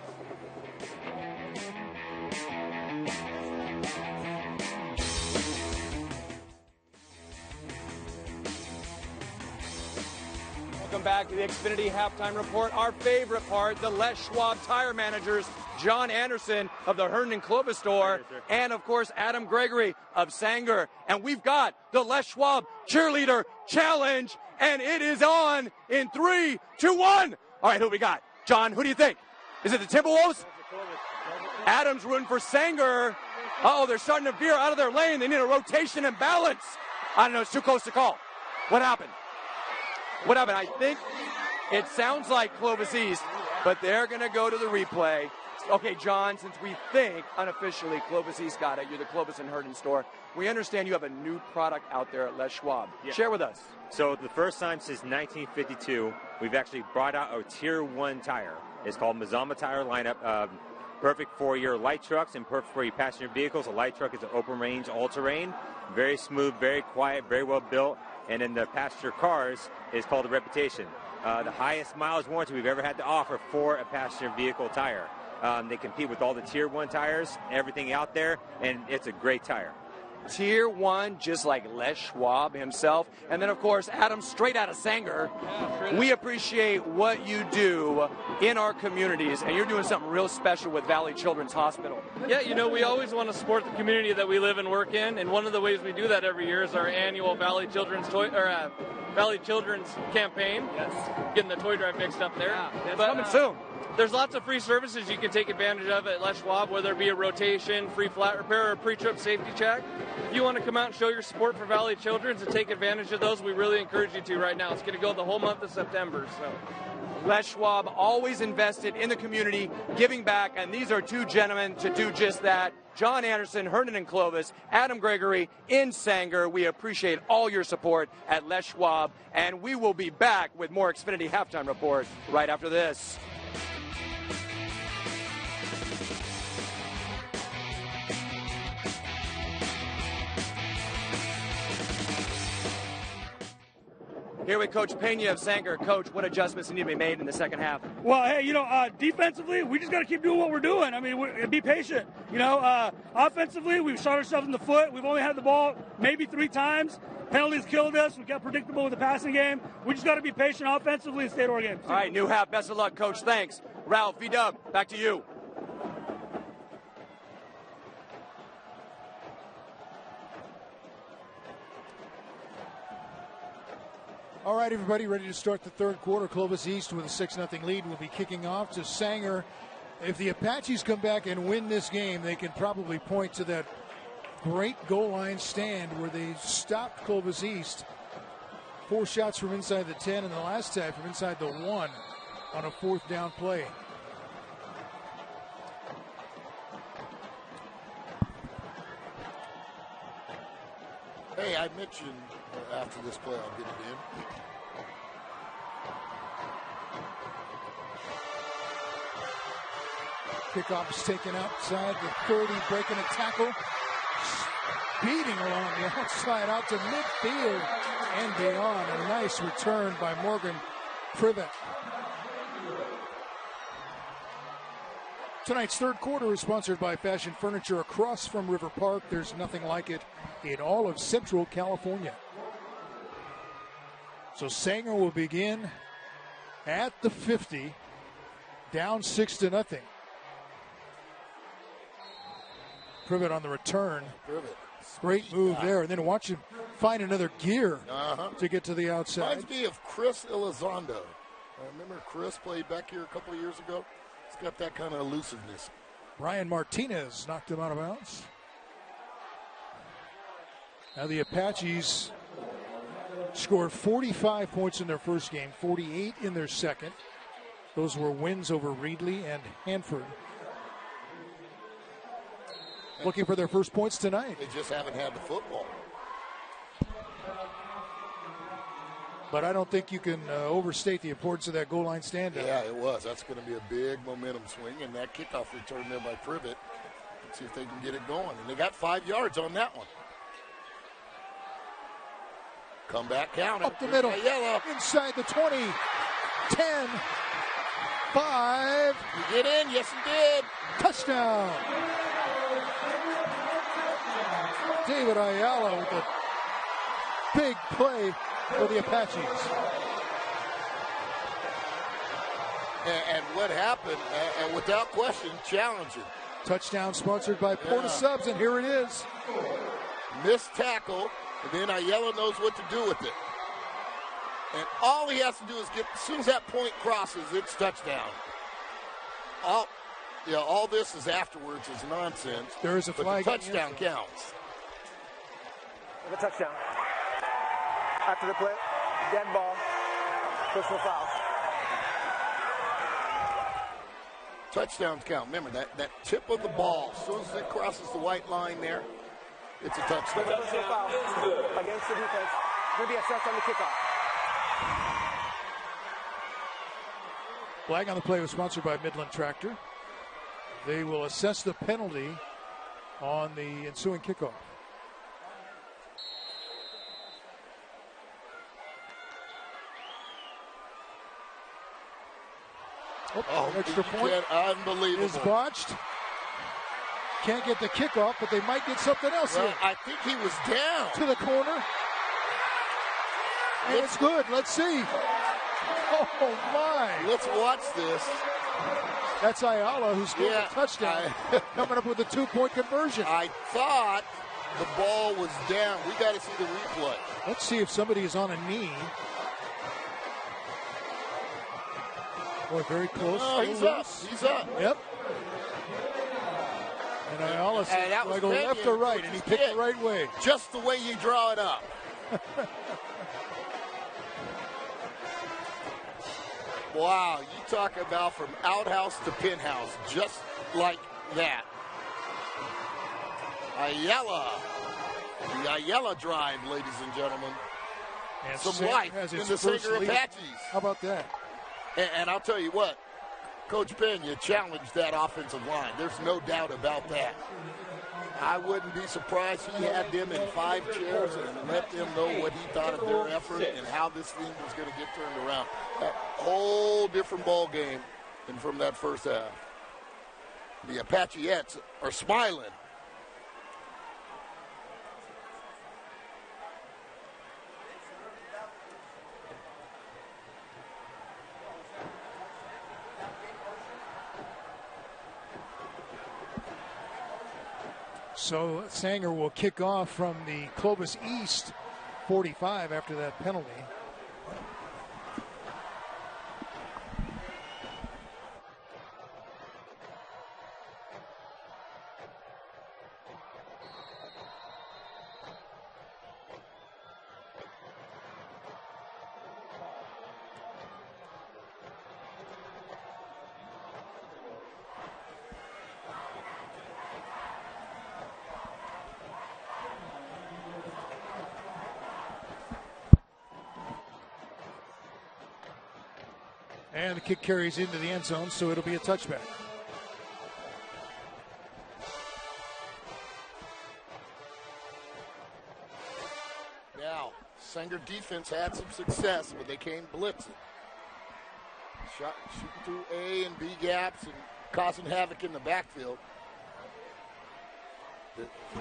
Welcome back to the Xfinity Halftime Report. Our favorite part, the Les Schwab Tire Managers, John Anderson of the Herndon Clovis store, and, of course, Adam Gregory of Sanger. And we've got the Les Schwab Cheerleader Challenge, and it is on in 3, 2, 1. All right, who we got? John, who do you think? Is it the Timberwolves? Adam's rooting for Sanger. Uh-oh, they're starting to veer out of their lane. They need a rotation and balance. I don't know, it's too close to call. What happened? What happened? I think it sounds like Clovis East, but they're going to go to the replay. Okay, John, since we think unofficially Clovis East got it, you're the Clovis and Herndon store, we understand you have a new product out there at Les Schwab. Yeah. Share with us. So the first time since 1952, we've actually brought out a Tier 1 tire. It's called Mazama Tire lineup. Perfect for your light trucks and perfect for your passenger vehicles. A light truck is an open range, all-terrain, very smooth, very quiet, very well built. And in the passenger cars is called the Reputation. The highest mileage warranty we've ever had to offer for a passenger vehicle tire. They compete with all the Tier 1 tires, everything out there, and it's a great tire. Tier 1, just like Les Schwab himself. And then, of course, Adam, straight out of Sanger. We appreciate what you do in our communities, and you're doing something real special with Valley Children's Hospital. Yeah, you know, we always want to support the community that we live and work in, and one of the ways we do that every year is our annual Valley Children's campaign. Yes. Getting the toy drive mixed up there. Yeah, it's coming soon. There's lots of free services you can take advantage of at Les Schwab, whether it be a rotation, free flat repair, or a pre-trip safety check. If you want to come out and show your support for Valley Children's and take advantage of those, we really encourage you to right now. It's going to go the whole month of September. So, Les Schwab always invested in the community, giving back, and these are two gentlemen to do just that. John Anderson, Herndon and Clovis, Adam Gregory in Sanger. We appreciate all your support at Les Schwab, and we will be back with more Xfinity Halftime Report right after this. here with Coach Pena of Sanger. Coach, what adjustments need to be made in the second half? Well, hey, defensively, we just got to keep doing what we're doing. I mean, be patient. Offensively, we've shot ourselves in the foot. We've only had the ball maybe 3 times. Penalties killed us. We got predictable with the passing game. We just got to be patient offensively and stay to our game. All right, new half. Best of luck, Coach. Thanks. Ralph, V-Dub, back to you. All right, everybody, ready to start the third quarter. Clovis East with a 6-0 lead will be kicking off to Sanger. If the Apaches come back and win this game, they can probably point to that great goal line stand where they stopped Clovis East. 4 shots from inside the 10, and the last time from inside the 1 on a 4th down play. Hey, I mentioned after this play, I'll get it in. Kickoff is taken outside the 30, breaking a tackle. Speeding along the outside out to midfield and beyond. A nice return by Morgan Privet. Tonight's third quarter is sponsored by Fashion Furniture across from River Park. There's nothing like it in all of Central California. So Sanger will begin at the 50, down 6-0. Privet on the return. Privet. Great move there. And then watch him find another gear to get to the outside. Reminds me of Chris Elizondo. I remember Chris played back here a couple of years ago. He's got that kind of elusiveness. Brian Martinez knocked him out of bounds. Now the Apaches scored 45 points in their first game, 48 in their second. Those were wins over Reedley and Hanford. Looking for their first points tonight. They just haven't had the football. But I don't think you can overstate the importance of that goal line stand. Yeah, it was. That's going to be a big momentum swing. And that kickoff return there by Privet. Let's see if they can get it going. And they got 5 yards on that one. Come back counter. Up the middle. Yellow. Inside the 20. 10. 5. You get in? Yes, you did. Touchdown. David Ayala with a big play for the Apaches. And what happened, and without question, challenging. Touchdown sponsored by Porta Subs, and here it is. Missed tackle, and then Ayala knows what to do with it. And all he has to do is get, as soon as that point crosses, it's touchdown. All this is afterwards is nonsense. There is a flag. But the touchdown counts. The touchdown. After the play, dead ball, personal foul. Touchdowns count. Remember, that tip of the ball, as soon as it crosses the white line there, it's a touchdown. Personal foul against the defense. Going to be assessed on the kickoff. Flag on the play was sponsored by Midland Tractor. They will assess the penalty on the ensuing kickoff. Extra point unbelievable. Is botched. Can't get the kickoff, but they might get something else here. I think he was down. To the corner. And it's good. Let's see. Oh, my. Let's watch this. That's Ayala who scored a touchdown. Coming up with a 2-point conversion. I thought the ball was down. We got to see the replay. Let's see if somebody is on a knee. Boy, very close. Oh, he's up. He's up. Yep. And Ayala said, do I go left or right? And he picked the right way. Just the way you draw it up. Wow, you talk about from outhouse to penthouse, just like that. Ayala. The Ayala drive, ladies and gentlemen. And some life in the Sanger Apaches. How about that? And I'll tell you what, Coach Pena challenged that offensive line. There's no doubt about that. I wouldn't be surprised he had them in 5 chairs and let them know what he thought of their effort and how this thing was going to get turned around. A whole different ball game than from that first half. The Apachettes are smiling. So Sanger will kick off from the Clovis East 45 after that penalty. And the kick carries into the end zone, so it'll be a touchback. Now, Sanger defense had some success, but they came blitzing. Shooting through A and B gaps and causing havoc in the backfield.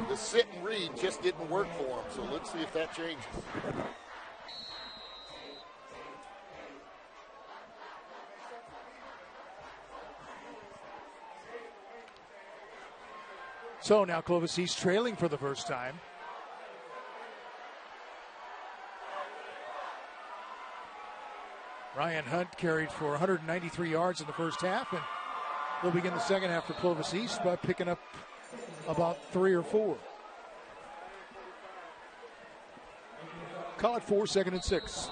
The sit and read just didn't work for them, so let's see if that changes. So now Clovis East trailing for the first time. Ryan Hunt carried for 193 yards in the first half, and they'll begin the second half for Clovis East by picking up about 3 or 4. Call it 4, 2nd and 6.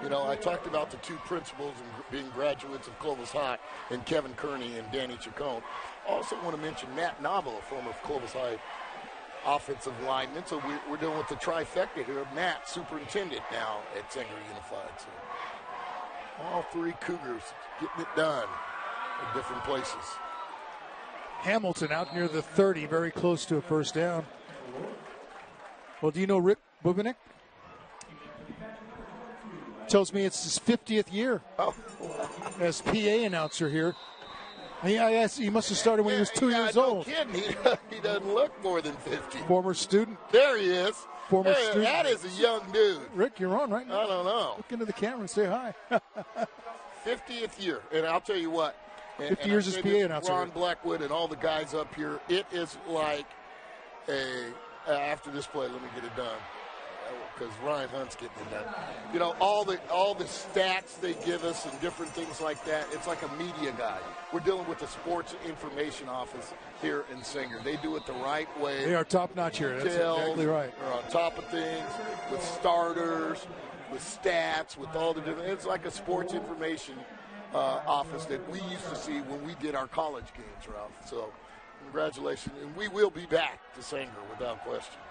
You know, I talked about the 2 principals and being graduates of Clovis High, and Kevin Kearney and Danny Chacon. Also want to mention Matt Novel, a former Clovis High offensive lineman. So we're dealing with the trifecta here. Matt, superintendent now at Sanger Unified. So all 3 Cougars getting it done in different places. Hamilton out near the 30, very close to a first down. Well, do you know Rick Bubinek? Tells me it's his 50th year as PA announcer here. He must have started when he was 2 years old. No kidding. He doesn't look more than 50. Former student. There he is. Former student. That is a young dude. Rick, you're on right now. I don't know. Look into the camera and say hi. 50th year. And I'll tell you what. 50 years as PA announcer. Ron Blackwood and all the guys up here, it is like after this play, let me get it done. Because Ryan Hunt's getting it done. You know, all the stats they give us and different things like that, it's like a media guy. We're dealing with the sports information office here in Sanger. They do it the right way. They are top-notch here. That's exactly right. They're on top of things with starters, with stats, with all the different. It's like a sports information office that we used to see when we did our college games, Ralph. So congratulations. And we will be back to Sanger without question.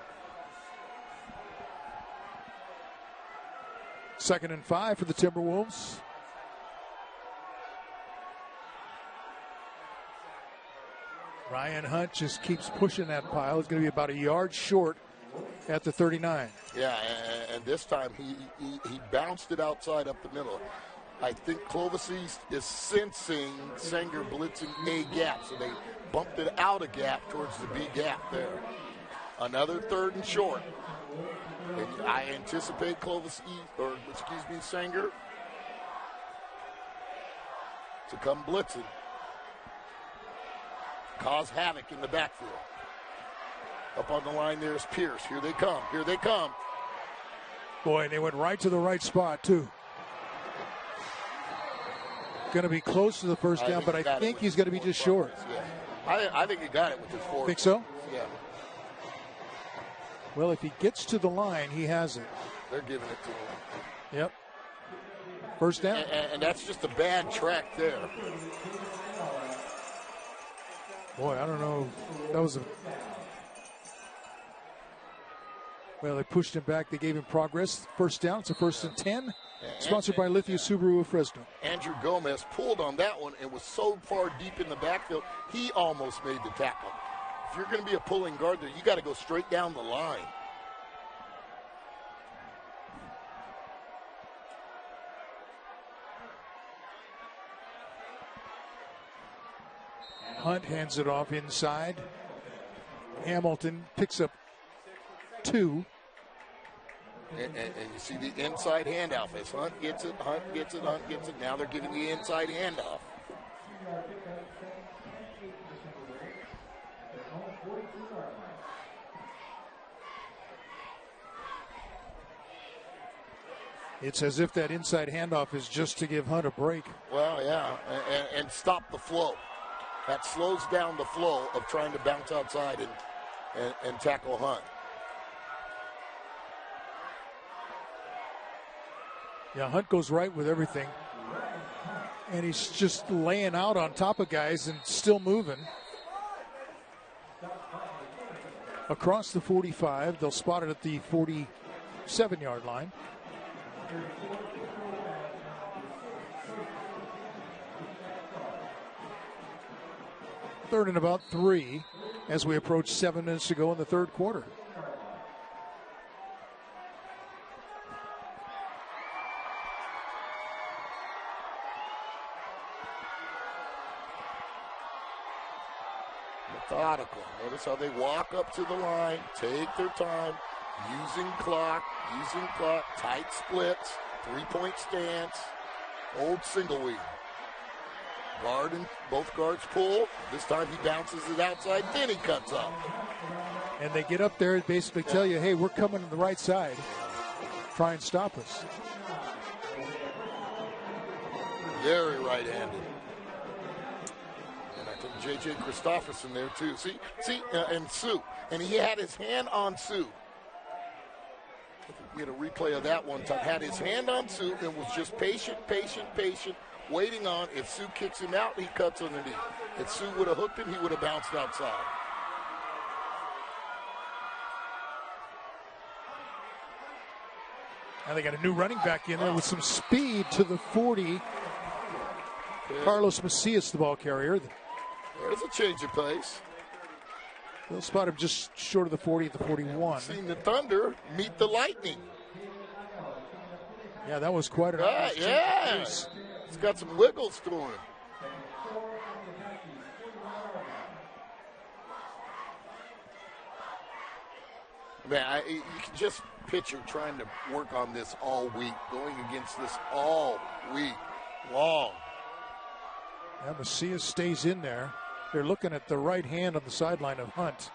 2nd and 5 for the Timberwolves. Ryan Hunt just keeps pushing that pile. He's going to be about a yard short at the 39. Yeah, and this time he bounced it outside up the middle. I think Clovis East is sensing Sanger blitzing A gap, so they bumped it out a gap towards the B gap there. Another 3rd and short. And I anticipate Sanger to come blitzing, cause havoc in the backfield. Up on the line there is Pierce. Here they come. Here they come. Boy, and they went right to the right spot, too. Going to be close to the first down, but I think he's going to be just short. Yeah. I think he got it with his force. Think so? Yeah. Well, if he gets to the line, he has it. They're giving it to him. Yep. First down. And that's just a bad track there. Boy, I don't know. That was well, they pushed him back. They gave him progress. First down. It's a 1st and 10 Sponsored by Lithia Subaru of Fresno. Andrew Gomez pulled on that one and was so far deep in the backfield, he almost made the tackle. If you're going to be a pulling guard there, you got to go straight down the line. Hunt hands it off inside. Hamilton picks up 2. And you see the inside handoff as Hunt gets it, Hunt gets it, Hunt gets it. Now they're giving the inside handoff. It's as if that inside handoff is just to give Hunt a break. Well, yeah, and stop the flow. That slows down the flow of trying to bounce outside and tackle Hunt. Yeah, Hunt goes right with everything. And he's just laying out on top of guys and still moving. Across the 45, they'll spot it at the 47-yard line. Third and about 3 as we approach 7 minutes to go in the third quarter. Methodical. Notice how they walk up to the line, take their time, using clock, tight splits, 3-point stance, old single weave. Guard and both guards pull. This time he bounces it outside, then he cuts up. And they get up there and basically tell you, hey, we're coming to the right side. Try and stop us. Very right-handed. And I think J.J. Christopherson there, too. See, and Sue. And he had his hand on Sue. We had a replay of that one time. Had his hand on Sue and was just patient, waiting on. If Sue kicks him out, he cuts underneath. If Sue would have hooked him, he would have bounced outside. Now they got a new running back in there with some speed to the 40. Carlos Macias, the ball carrier. There's a change of pace. They'll spot him just short of the 40 at the 41. Seen the Thunder meet the Lightning. Yeah, that was quite an yeah. It's got some wiggles to him. Man, you can just picture trying to work on this all week, going against this all week long. Yeah, Macias stays in there. They're looking at the right hand on the sideline of Hunt.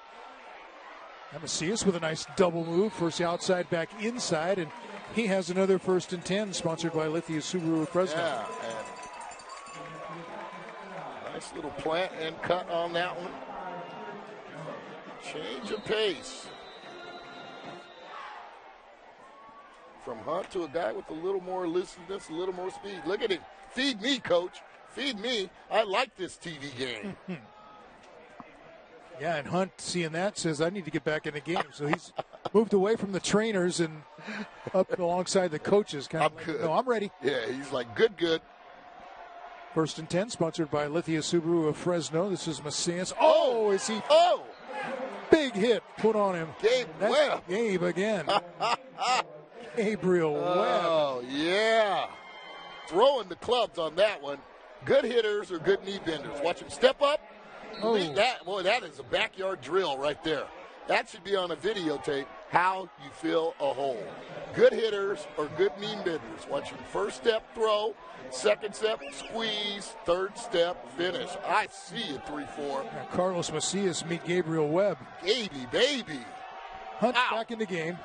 And Macias with a nice double move, first outside, back inside, and he has another 1st and 10, sponsored by Lithia Subaru of Fresno. Yeah, and nice little plant and cut on that one. Change of pace. From Hunt to a guy with a little more elusiveness, a little more speed. Look at him. Feed me, coach. Feed me. I like this TV game. Yeah, and Hunt, seeing that, says, I need to get back in the game. So he's moved away from the trainers and up alongside the coaches. I'm ready. Yeah, he's like, good. 1st and 10, sponsored by Lithia Subaru of Fresno. This is Macias. Oh, is he? Oh! Big hit put on him. Webb. Gabe again. Gabriel Webb. Oh, yeah. Throwing the clubs on that one. Good hitters or good knee benders. Watch him step up. Oh. That is a backyard drill right there. That should be on a videotape, how you fill a hole. Good hitters or good knee benders. Watch him first step throw, second step squeeze, third step finish. I see a 3-4. Yeah, Carlos Macias meet Gabriel Webb. Baby. Hunt back in the game.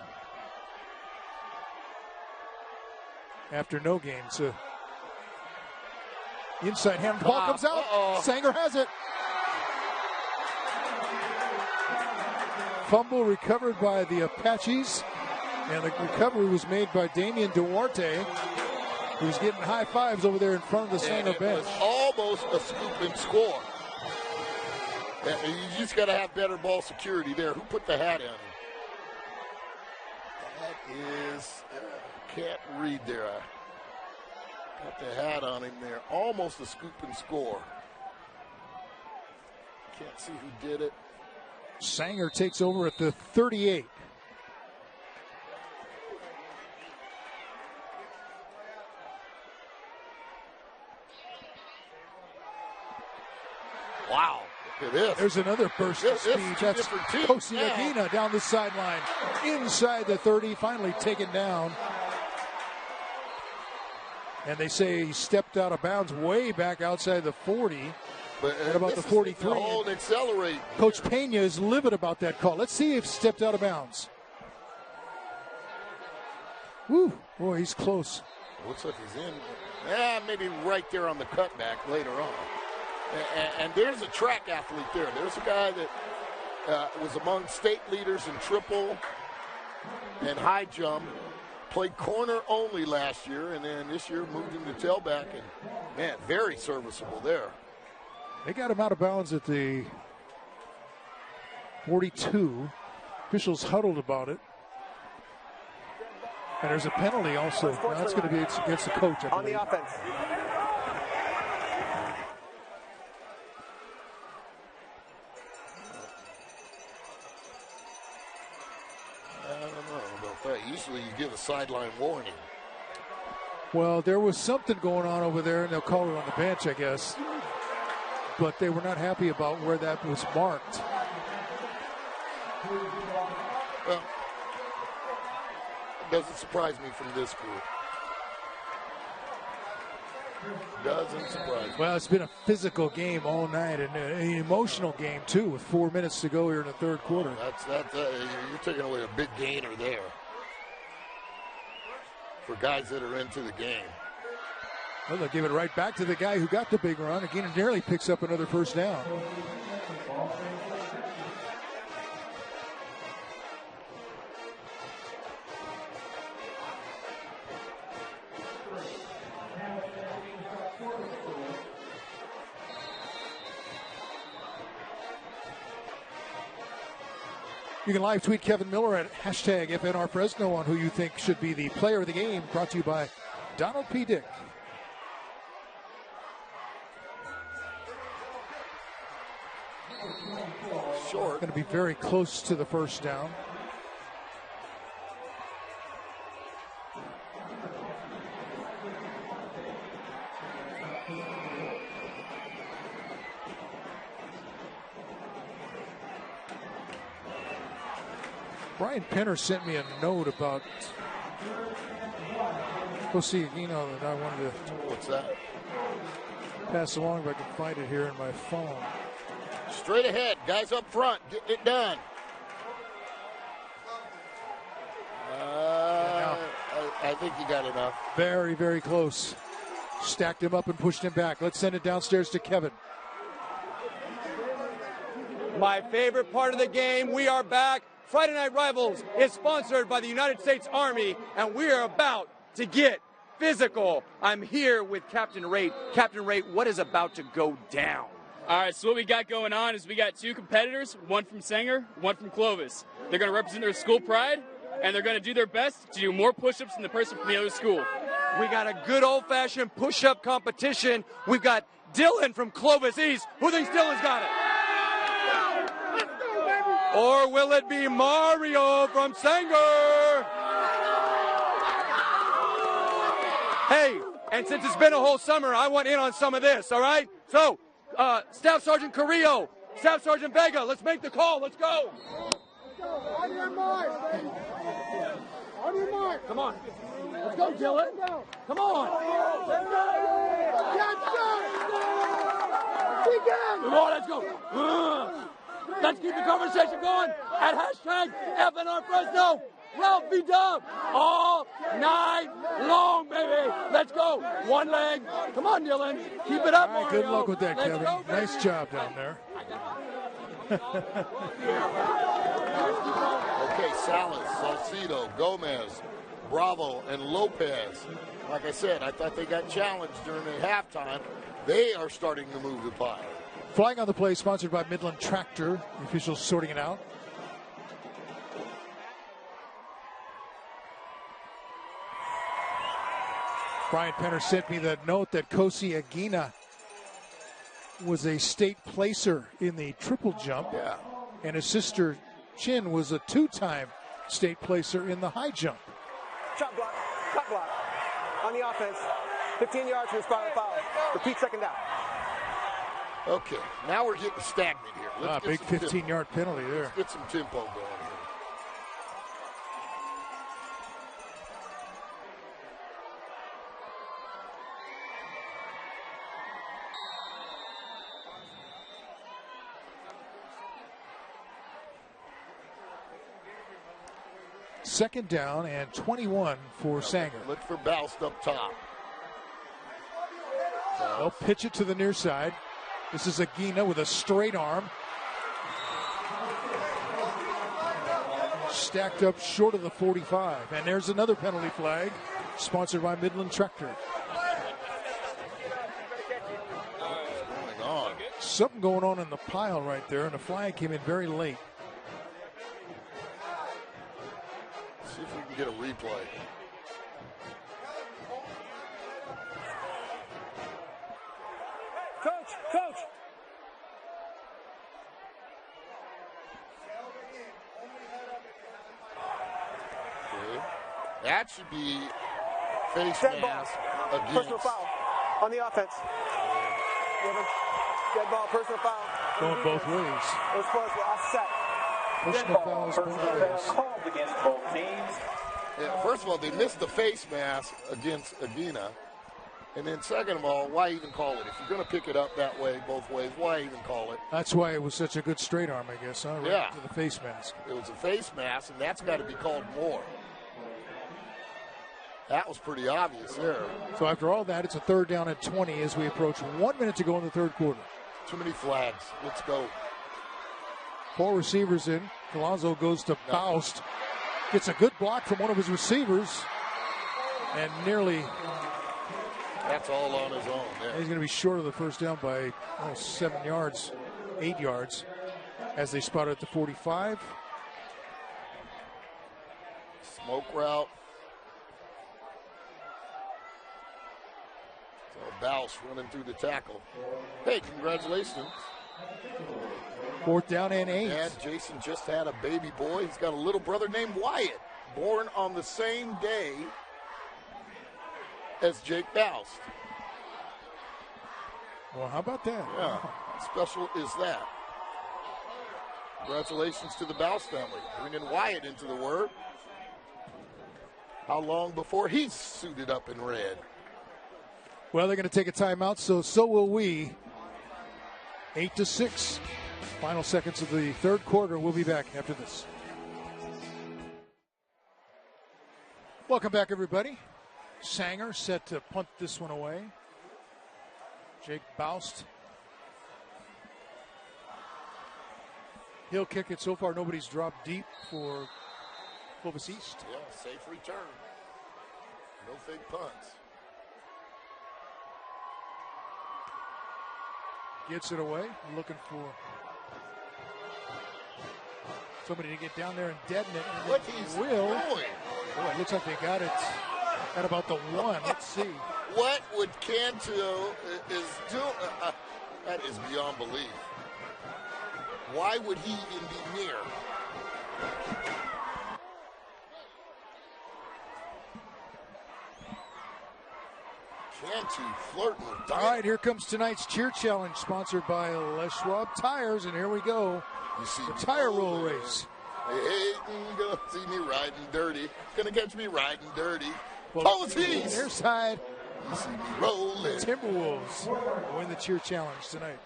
After no gain, so inside hand, the ball comes out. Sanger has it. Fumble recovered by the Apaches, and the recovery was made by Damian Duarte, who's getting high fives over there in front of the Sanger bench. It was almost a scoop and score. You just got to have better ball security there. Who put the hat in? That is, can't read there. Got the hat on him there. Almost a scoop and score. Can't see who did it. Sanger takes over at the 38. Wow. Look at this. There's another burst of speed. That's Kosi Yeah. Lagina down the sideline. Inside the 30, finally taken down. And they say he stepped out of bounds way back outside the 40. But at about the 43. Hold, accelerate. Coach Pena is livid about that call. Let's see if he stepped out of bounds. Woo, boy, he's close. Looks like he's in. Maybe right there on the cutback later on. And there's a track athlete there. There's a guy that was among state leaders in triple and high jump. Played corner only last year, and then this year moved into tailback. And, man, very serviceable there. They got him out of bounds at the 42. Officials huddled about it. And there's a penalty also. Now that's going to be against the coach, I believe. On the offense. I don't know about that. Usually you give a sideline warning. Well, there was something going on over there, and they'll call it on the bench, I guess. But they were not happy about where that was marked. Well, it doesn't surprise me from this group. Doesn't surprise me. Well, it's been a physical game all night, and an emotional game, too, with 4 minutes to go here in the third quarter. You're taking away a big gainer there for guys that are into the game. Well, they'll give it right back to the guy who got the big run. Again, and nearly picks up another first down. You can live tweet Kevin Miller at hashtag FNRFresno on who you think should be the player of the game. Brought to you by Donald P. Dick. Short. Going to be very close to the first down. Brian Penner sent me a note about Kosi Lagina that I wanted to. What's that? Pass along if I can find it here in my phone. Straight ahead, guys up front, getting it done. I think you got enough. Very, very close. Stacked him up and pushed him back. Let's send it downstairs to Kevin. My favorite part of the game, we are back. Friday Night Rivals is sponsored by the United States Army, and we are about to get physical. I'm here with Captain Rate. Captain Rate, what is about to go down? All right, so what we got going on is we got two competitors, one from Sanger, one from Clovis. They're going to represent their school pride, and they're going to do their best to do more push-ups than the person from the other school. We got a good old-fashioned push-up competition. We've got Dylan from Clovis East. Who thinks Dylan's got it? Or will it be Mario from Sanger? Hey, and since it's been a whole summer, I want in on some of this, all right? So, Staff Sergeant Carrillo, Staff Sergeant Vega, let's make the call. Let's go. On your mark. On your mark. Come on. Let's go, Dylan. Come on. Come on, let's go. Let's keep the conversation going at hashtag FNRFresno. Ralph B. Dub all night long, baby. Let's go. One leg. Come on, Dylan. Keep it up, Mario. Good luck with that, Let's Kevin. go, Nice job down there. Okay, Salas, Salcido, Gomez, Bravo, and Lopez. Like I said, I thought they got challenged during the halftime. They are starting to move the pile. Flying on the play, sponsored by Midland Tractor. The officials sorting it out. Brian Penner sent me that note that Kosi Agina was a state placer in the triple jump. Yeah. And his sister Chin was a 2-time state placer in the high jump. Shot block, cut block. On the offense, 15 yards from the spot of the foul. Repeat second down. Okay, now we're getting stagnant here. Let's Big 15-yard penalty there. Let's get some tempo going here. Second down and 21 for Sanger. Look for Boust up top. They'll pitch it to the near side. This is Agina with a straight arm. Stacked up short of the 45. And there's another penalty flag, sponsored by Midland Tractor. Something going on in the pile right there, and the flag came in very late. See if we can get a replay. Coach! Okay. That should be face Dead mask ball. against. Personal foul on the offense. Dead ball, personal foul. Going both ways. It was close, offset. Personal fouls both ways. Called against both teams. Yeah, first of all, they missed the face mask against Agina. And then second of all, why even call it? If you're going to pick it up that way, both ways, why even call it? That's why it was such a good straight arm, I guess, huh? Right Yeah. to the face mask. It was a face mask, and that's got to be called more. That was pretty obvious there. So after all that, it's a third down and 20 as we approach 1 minute to go in the third quarter. Too many flags. Let's go. 4 receivers in. Galazzo goes to Boust. Gets a good block from one of his receivers. And nearly... That's all on his own. Yeah. He's going to be short of the first down by 7 yards, 8 yards, as they spot it at the 45. Smoke route. So Bouse running through the tackle. Hey, congratulations. Fourth down and 8. And Jason just had a baby boy. He's got a little brother named Wyatt, born on the same day as Jake Boust. Well, how about that? Yeah, how special is that? Congratulations to the Boust family, bringing Wyatt into the word. How long before he's suited up in red? Well, they're going to take a timeout, so will we. 8-6. Final seconds of the third quarter. We'll be back after this. Welcome back, everybody. Sanger set to punt this one away. Jake Boust. He'll kick it. So far, nobody's dropped deep for Clovis East. Yeah, safe return. No fake punts. Gets it away. Looking for somebody to get down there and deaden it. And what he's will. doing. Boy, it looks like they got it at about the 1. Let's see. What would Cantu is doing? That is beyond belief. Why would he even be near? Cantu flirting with All right, here comes tonight's cheer challenge, sponsored by Les Schwab Tires, and here we go. You see the tire roll race. Hey, you're gonna see me riding dirty. Gonna catch me riding dirty. Well, Clovis East. Their side. You see me rolling. Timberwolves win the cheer challenge tonight.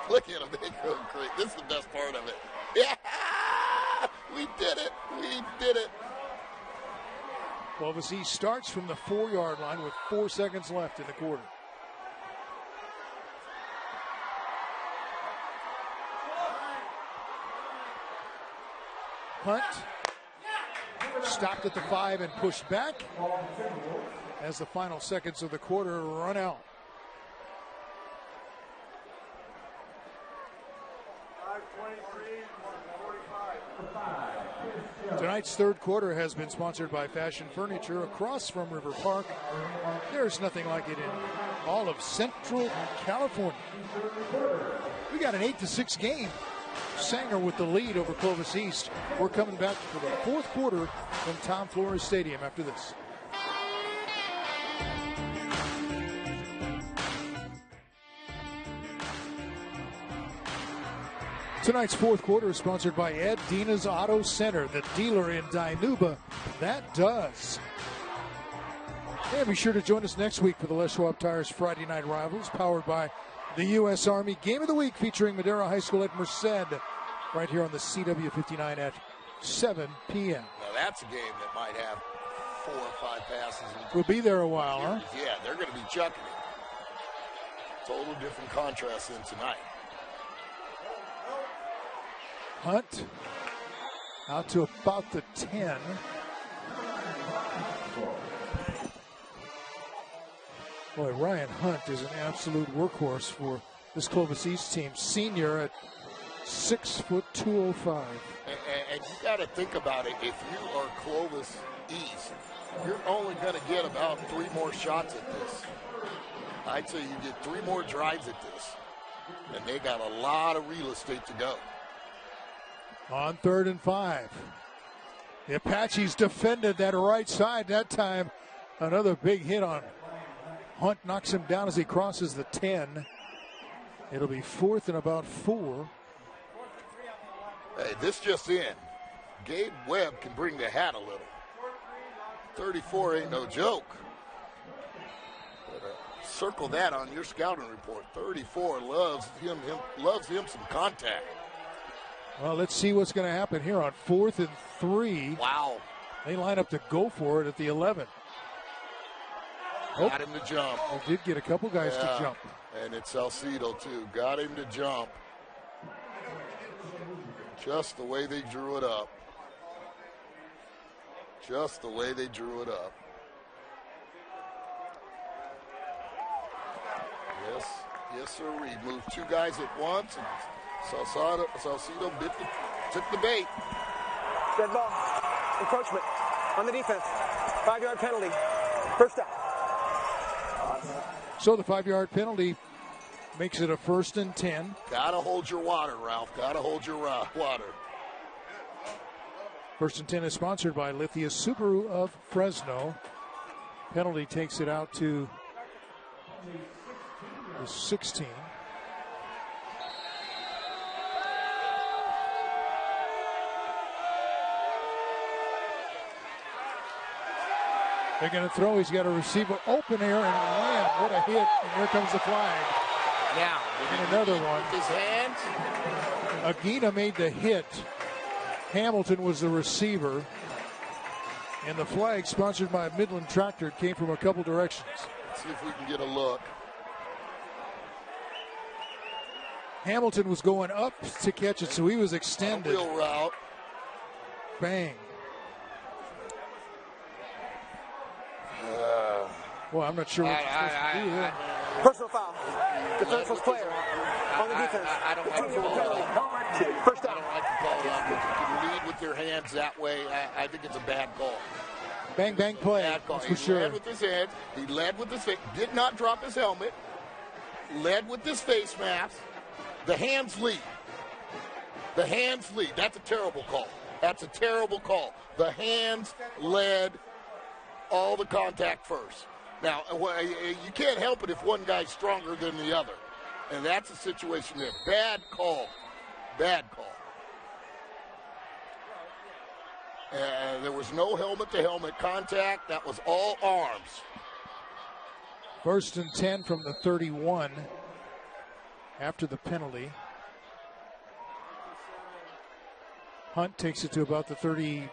Look at them, they go great. This is the best part of it. Yeah, we did it. We did it. Clovis East starts from the 4-yard line with 4 seconds left in the quarter. Punt. Stopped at the 5 and pushed back as the final seconds of the quarter run out. Tonight's third quarter has been sponsored by Fashion Furniture across from River Park. There's nothing like it in all of Central California. We got an 8-6 game. Sanger with the lead over Clovis East. We're coming back for the fourth quarter from Tom Flores Stadium after this. Tonight's fourth quarter is sponsored by Ed Dina's Auto Center, the dealer in Dinuba. That does. And be sure to join us next week for the Les Schwab Tires Friday Night Rivals, powered by the U.S. Army Game of the Week, featuring Madera High School at Merced, right here on the CW59 at 7 p.m. Now that's a game that might have 4 or 5 passes. We'll be there a while, huh? Yeah, they're going to be chucking it. Total different contrast than tonight. Hunt out to about the 10. Boy, Ryan Hunt is an absolute workhorse for this Clovis East team. Senior at 6'2", 205. And you got to think about it. If you are Clovis East, you're only going to get about 3 more shots at this. I'd say you get 3 more drives at this. And they got a lot of real estate to go. On 3rd and 5. The Apaches defended that right side. That time, another big hit on Hunt, knocks him down as he crosses the 10. It'll be 4th and about 4. Hey, this just in. Gabe Webb can bring the hat a little. 34 ain't no joke. But, circle that on your scouting report. 34 loves him some contact. Well, let's see what's going to happen here on 4th and 3. Wow. They line up to go for it at the 11. Got him to jump. They did get a couple guys to jump. And it's Salcido, too. Got him to jump. Just the way they drew it up. Just the way they drew it up. Yes, sir. We moved 2 guys at once. And Salcido took the bait. Dead ball. Encroachment on the defense. 5-yard penalty. First down. So the 5-yard penalty makes it a 1st and 10. Gotta hold your water, Ralph. Gotta hold your water. 1st and 10 is sponsored by Lithia Subaru of Fresno. Penalty takes it out to the 16. They're going to throw. He's got a receiver open here, and man, what a hit. And here comes the flag. Now, and another one. His hands. Aguina made the hit. Hamilton was the receiver. And the flag, sponsored by Midland Tractor, came from a couple directions. Let's see if we can get a look. Hamilton was going up to catch it, so he was extended. Wheel route. Bang. Well, I'm not sure what you're supposed to do here. Personal foul. Defenseless player on the defense. I don't like the call. First down. I don't like the call. You can lead with your hands that way. I think it's a bad call. Bang, bang play. Bad call. That's He for sure. led with his hands. He led with his face. Did not drop his helmet. Led with his face mask. The hands lead. The hands lead. That's a terrible call. That's a terrible call. The hands led all the contact first. Now, you can't help it if one guy's stronger than the other. And that's a situation there. Bad call. Bad call. There was no helmet-to-helmet contact. That was all arms. 1st and 10 from the 31 after the penalty. Hunt takes it to about the 34.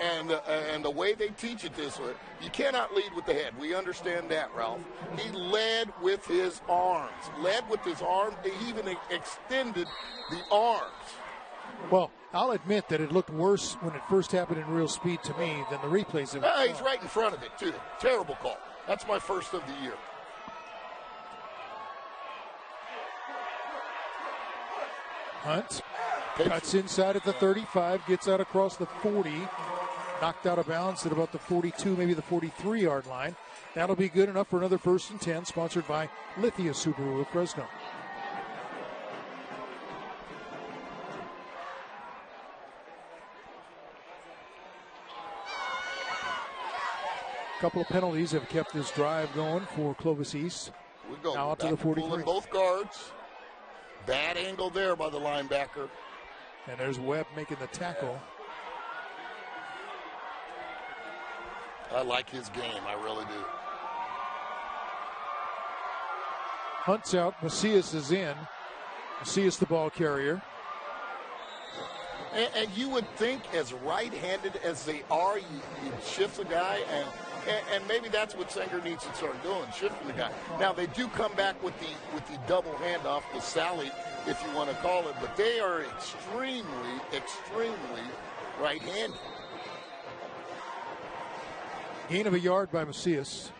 And the way they teach it this way, you cannot lead with the head. We understand that, Ralph. He led with his arms. Led with his arm. He even extended the arms. Well, I'll admit that it looked worse when it first happened in real speed to me than the replays. He's right in front of it, too. Terrible call. That's my first of the year. Hunt cuts inside at the 35, gets out across the 40, knocked out of bounds at about the 42, maybe the 43-yard line. That'll be good enough for another 1st and 10, sponsored by Lithia Subaru of Fresno. A couple of penalties have kept this drive going for Clovis East. We go now out to the 43. Pulling both guards. Bad angle there by the linebacker. And there's Webb making the tackle. I like his game. I really do. Hunt's out. Macias is in. Macias the ball carrier. And you would think, as right-handed as they are, you shift the guy, and maybe that's what Sanger needs to start doing, shifting the guy. Now they do come back with the double handoff, the Sally, if you want to call it, but they are extremely right-handed. Gain of a yard by Macias.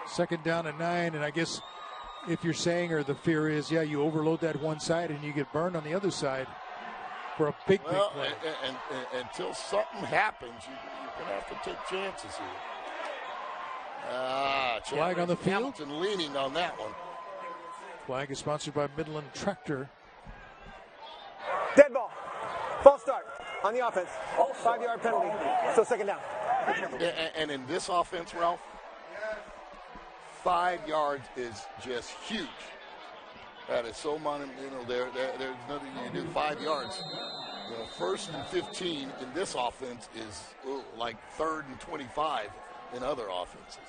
Second down and 9, and I guess if you're saying, or the fear is, yeah, you overload that one side and you get burned on the other side for a big play. And until something happens, you're going to have to take chances here. Flag on the field. Hamilton leaning on that one. Flag is sponsored by Midland Tractor. Dead ball. False start on the offense. 5-yard penalty. So second down. And in this offense, Ralph, 5 yards is just huge. That is so monumental. There's nothing you can do. 5 yards. 1st and 15 in this offense is like 3rd and 25 in other offenses.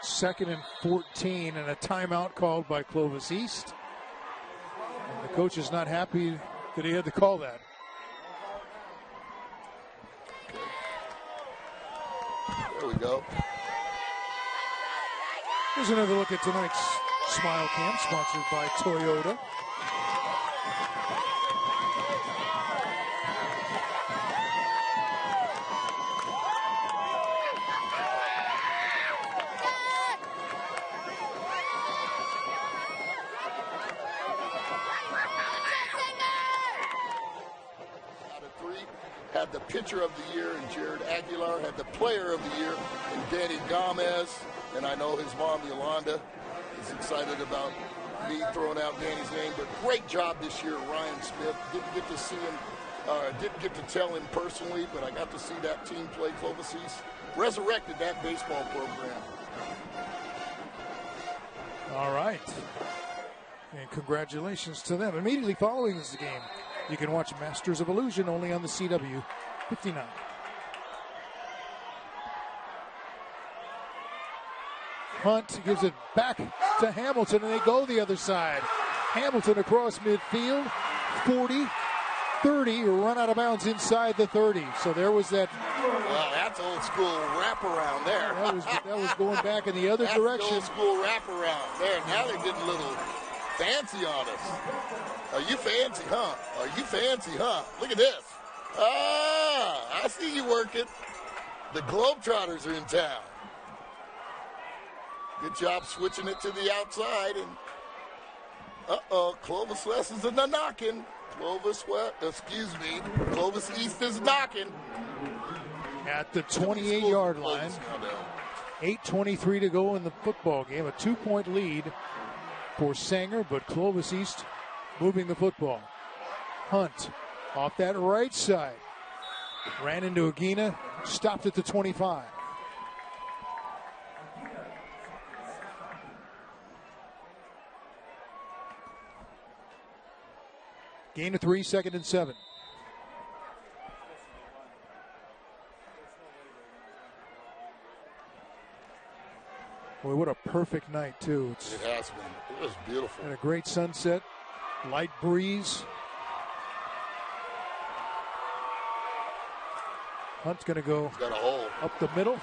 Second and 14, and a timeout called by Clovis East. And the coach is not happy that he had to call that. There we go. Here's another look at tonight's Smile Camp, sponsored by Toyota. Had the pitcher of the year in Jared Aguilar, had the player of the year in Danny Gomez, and I know his mom, Yolanda, is excited about me throwing out Danny's name, but great job this year, Ryan Smith. Didn't get to see him, didn't get to tell him personally, but I got to see that team play. Clovis East resurrected that baseball program. All right. And congratulations to them. Immediately following this game, you can watch Masters of Illusion only on the CW 59. Hunt gives it back to Hamilton, and they go the other side. Hamilton across midfield, 40, 30, run out of bounds inside the 30. So there was that. Well, that's old school wraparound there. That was going back in the other direction. Old school wraparound there. Now they're getting a little fancy on us. Are you fancy, huh? Are you fancy, huh? Look at this. I see you working. The Globetrotters are in town. Good job switching it to the outside. And Clovis West is in the knocking. Clovis East is knocking. At the 28-yard line. 8:23 to go in the football game. A 2-point lead for Sanger, but Clovis East moving the football. Hunt off that right side. Ran into Aguina, stopped at the 25. Gain of 3, 2nd and 7. Boy, what a perfect night, too. It has been. It was beautiful. And a great sunset, light breeze. Hunt's going to go up the middle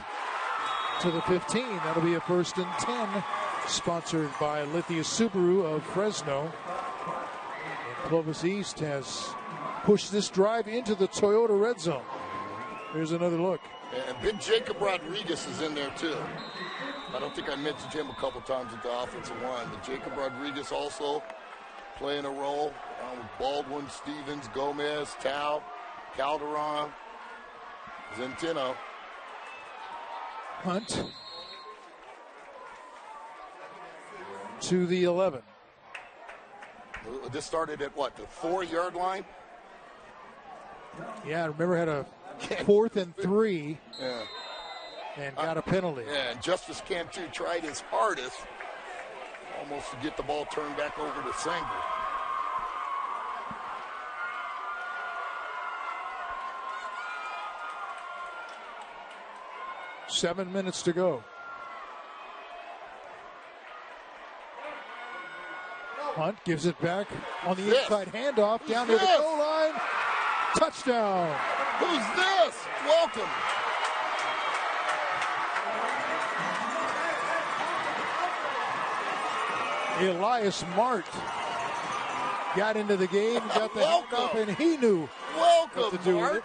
to the 15. That'll be a 1st and 10, sponsored by Lithia Subaru of Fresno. And Clovis East has push this drive into the Toyota red zone. Here's another look. And big Jacob Rodriguez is in there, too. I don't think I mentioned him a couple times at the offensive line, but Jacob Rodriguez also playing a role with Baldwin, Stevens, Gomez, Tao, Calderon, Zentino. Hunt to the 11. This started at what, the 4-yard line? Yeah, I remember had a 4th and 3 Yeah. and got a penalty. Yeah, and Justice Cantu tried his hardest almost to get the ball turned back over to Sanger. Seven minutes to go. Hunt gives it back on the inside handoff down to the goal line. Touchdown. Who's this? Welcome. Elias Mart got into the game, got the handoff, and he knew what to do with it.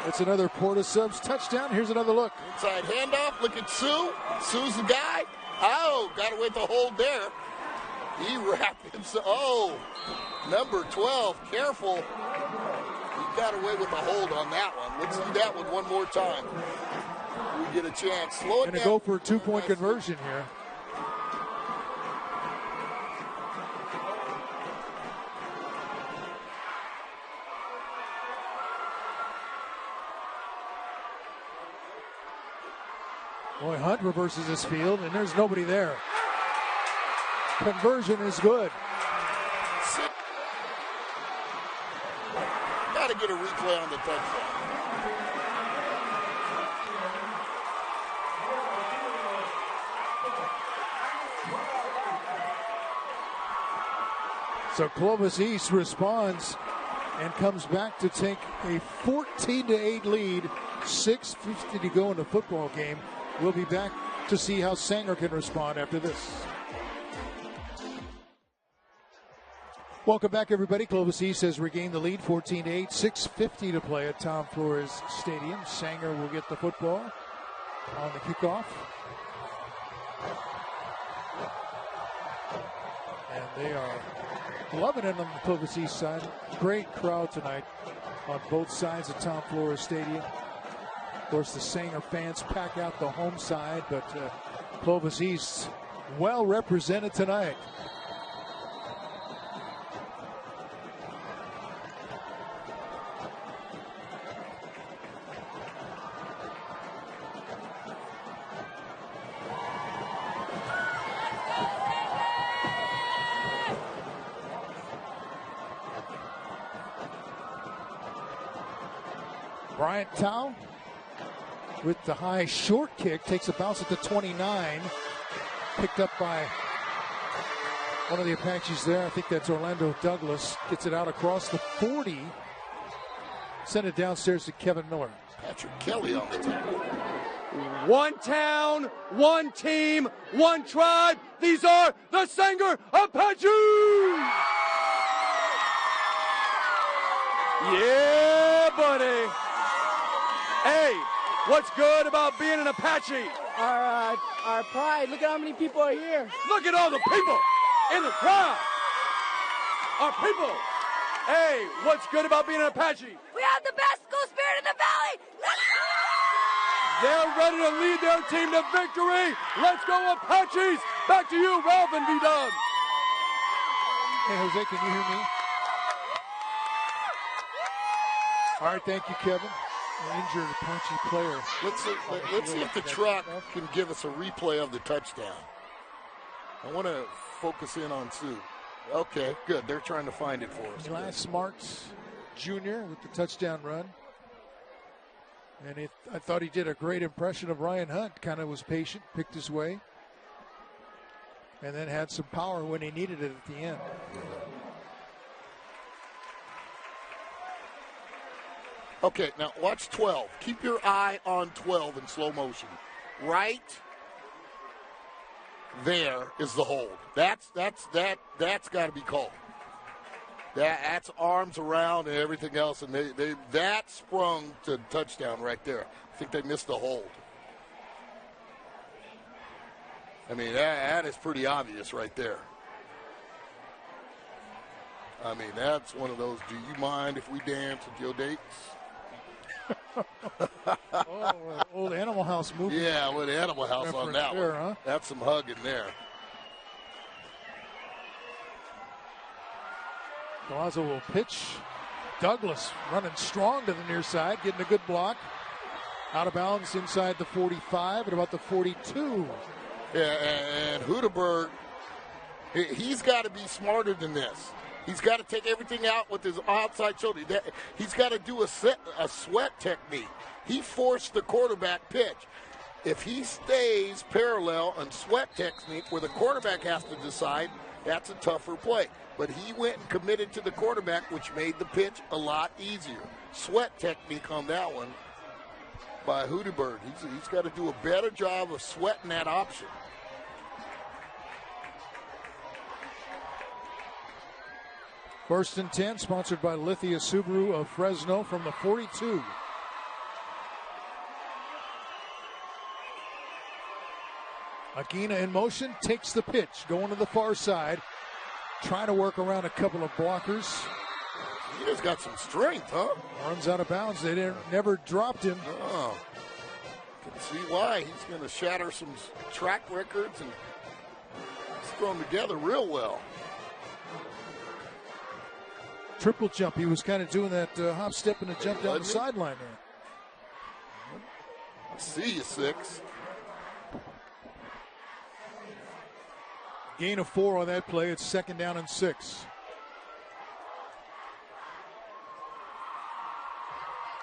It's another Porta Subs touchdown. Here's another look. Inside handoff. Look at Sue. Sue's the guy. Oh, got away with the hold there. He wrapped himself. Oh, number 12. Careful. He got away with the hold on that one. Let's see that one more time. We get a chance. Slow it down. Going to go for a 2-point conversion here. Boy, Hunt reverses his field, and there's nobody there. Conversion is good. Got to get a replay on the touchdown. So Clovis East responds and comes back to take a 14-8 lead. 6:50 to go in the football game. We'll be back to see how Sanger can respond after this. Welcome back, everybody. Clovis East has regained the lead, 14-8, 6:50 to play at Tom Flores Stadium. Sanger will get the football on the kickoff. And they are loving it on the Clovis East side. Great crowd tonight on both sides of Tom Flores Stadium. Of course, the Sanger fans pack out the home side, but Clovis East well represented tonight. Bryant Tao with the high short kick, takes a bounce at the 29, picked up by one of the Apaches there. I think that's Orlando Douglas. Gets it out across the 40. Send it downstairs to Kevin Miller. Patrick Kelly on the tackle. One town, one team, one tribe. These are the Sanger Apaches! Yeah, buddy. Hey, what's good about being an Apache? Our pride. Look at how many people are here. Look at all the people in the crowd. Our people. Hey, what's good about being an Apache? We have the best school spirit in the valley. Let's go! They're ready to lead their team to victory. Let's go, Apaches. Back to you, Ralph and B-Dub. Hey, Jose, can you hear me? All right, thank you, Kevin. An injured Apache player. Let's see if the truck can give us a replay of the touchdown. I want to focus in on Sue. Okay, good. They're trying to find it for us. Elias Smarts Jr. with the touchdown run. And I thought he did a great impression of Ryan Hunt. Kind of was patient, picked his way, and then had some power when he needed it at the end. Okay, now watch 12. Keep your eye on 12 in slow motion. Right there is the hold. That's got to be called. That's arms around and everything else, and that sprung to touchdown right there. I think they missed the hold. I mean, that is pretty obvious right there. I mean, that's one of those, do you mind if we dance with your dates? Old Animal House movie. Yeah, with Animal House on that there, one. huh? That's some hugging there. Galazo will pitch. Douglas running strong to the near side, getting a good block. Out of bounds inside the 45 at about the 42. Yeah, and Hudeberg, he's got to be smarter than this. He's got to take everything out with his outside shoulder. He's got to do a sweat technique. He forced the quarterback pitch. If he stays parallel and sweat technique where the quarterback has to decide, that's a tougher play. But he went and committed to the quarterback, which made the pitch a lot easier. Sweat technique on that one by Hudeberg. He's got to do a better job of sweating that option. First and 10, sponsored by Lithia Subaru of Fresno from the 42. Aguina in motion, takes the pitch, going to the far side, trying to work around a couple of blockers. He just got some strength, huh? Runs out of bounds. They never dropped him. Oh, can see why. He's going to shatter some track records, and he's thrown together real well. Triple jump. He was kind of doing that hop, step, and a jump down the sideline there. See you, 6. Gain of 4 on that play. It's second down and 6.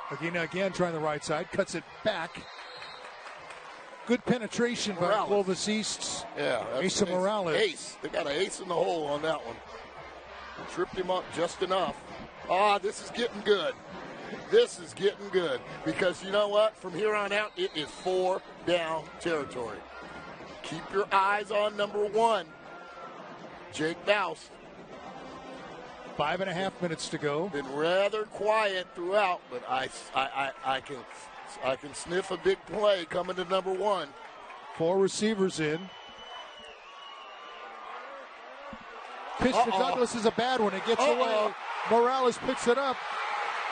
Aguina again trying the right side. Cuts it back. Good penetration by Clovis East. Yeah. Asa Morales. Ace. They got an ace in the hole on that one. Tripped him up just enough. This is getting good. This is getting good. Because you know what? From here on out, it is 4 down territory. Keep your eyes on number 1. Jake Bouse. 5.5 minutes to go. Been rather quiet throughout, but I can sniff a big play coming to number 1. 4 receivers in. Pitch to Douglas is a bad one. It gets away. Morales picks it up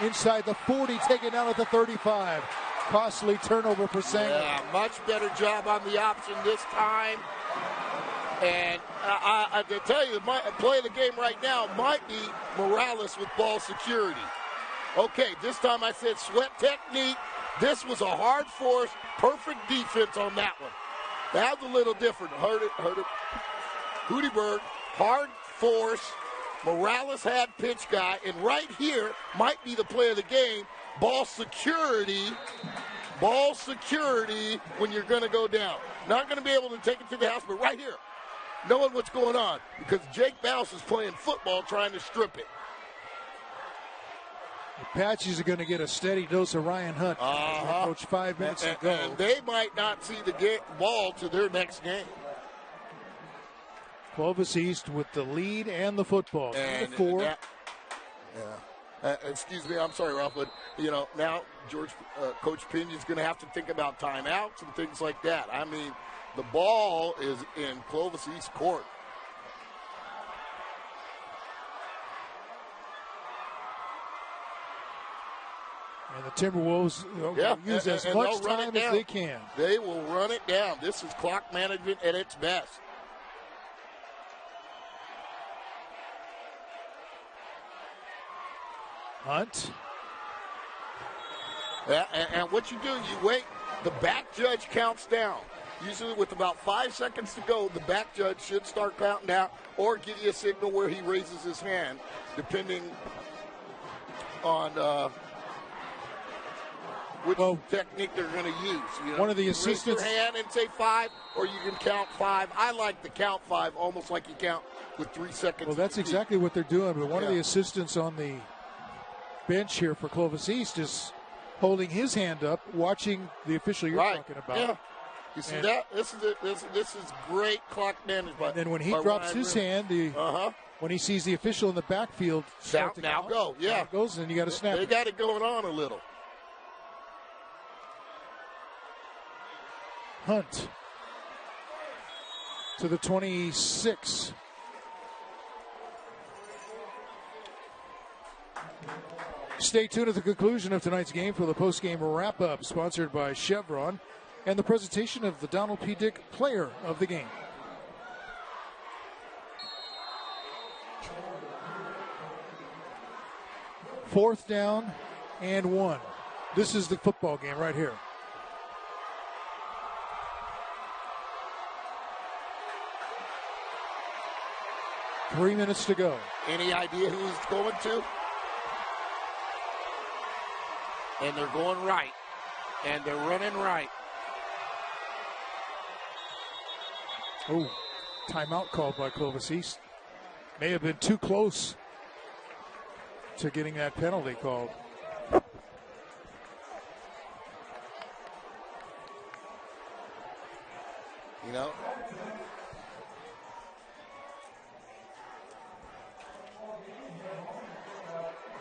inside the 40, taken down at the 35. Costly turnover for Sanger. Yeah, much better job on the option this time. And I can tell you, the play of the game right now might be Morales with ball security. Okay, this time I said sweat technique. This was a hard force, perfect defense on that one. That was a little different. Heard it. Hudeberg, hard force. Morales had pitch guy, and right here might be the play of the game. Ball security when you're going to go down. Not going to be able to take it to the house, but right here, knowing what's going on, because Jake Bouse is playing football trying to strip it. The Apaches are going to get a steady dose of Ryan Hunt. Coach, 5 minutes to go. And they might not see the ball to their next game. Clovis East with the lead and the football. And 4. Excuse me, I'm sorry, Ralph, but now Coach Pena's going to have to think about timeouts and things like that. I mean, the ball is in Clovis East court. And the Timberwolves use as much time as they can. They will run it down. This is clock management at its best. Hunt. Yeah, and what you do, you wait. The back judge counts down. Usually with about 5 seconds to go, the back judge should start counting down or give you a signal where he raises his hand, depending on which technique they're going to use. One of the assistants. Raise your hand and say 5, or you can count 5. I like to count 5, almost like you count with 3 seconds. Well, that's exactly what they're doing. But one of the assistants on the bench here for Clovis East is holding his hand up, watching the official you're talking about. Yeah. You see that? This is great clock management. And then when he drops his hand, the when he sees the official in the backfield. Now go. Yeah. Goes, and you got to snap They it. got it going on a little. Hunt to the 26. Stay tuned at the conclusion of tonight's game for the postgame wrap-up, sponsored by Chevron, and the presentation of the Donald P. Dick Player of the Game. Fourth down and 1. This is the football game right here. Three minutes to go. Any idea who he's going to? And they're going right. And they're running right. Oh, timeout called by Clovis East. May have been too close to getting that penalty called. You know,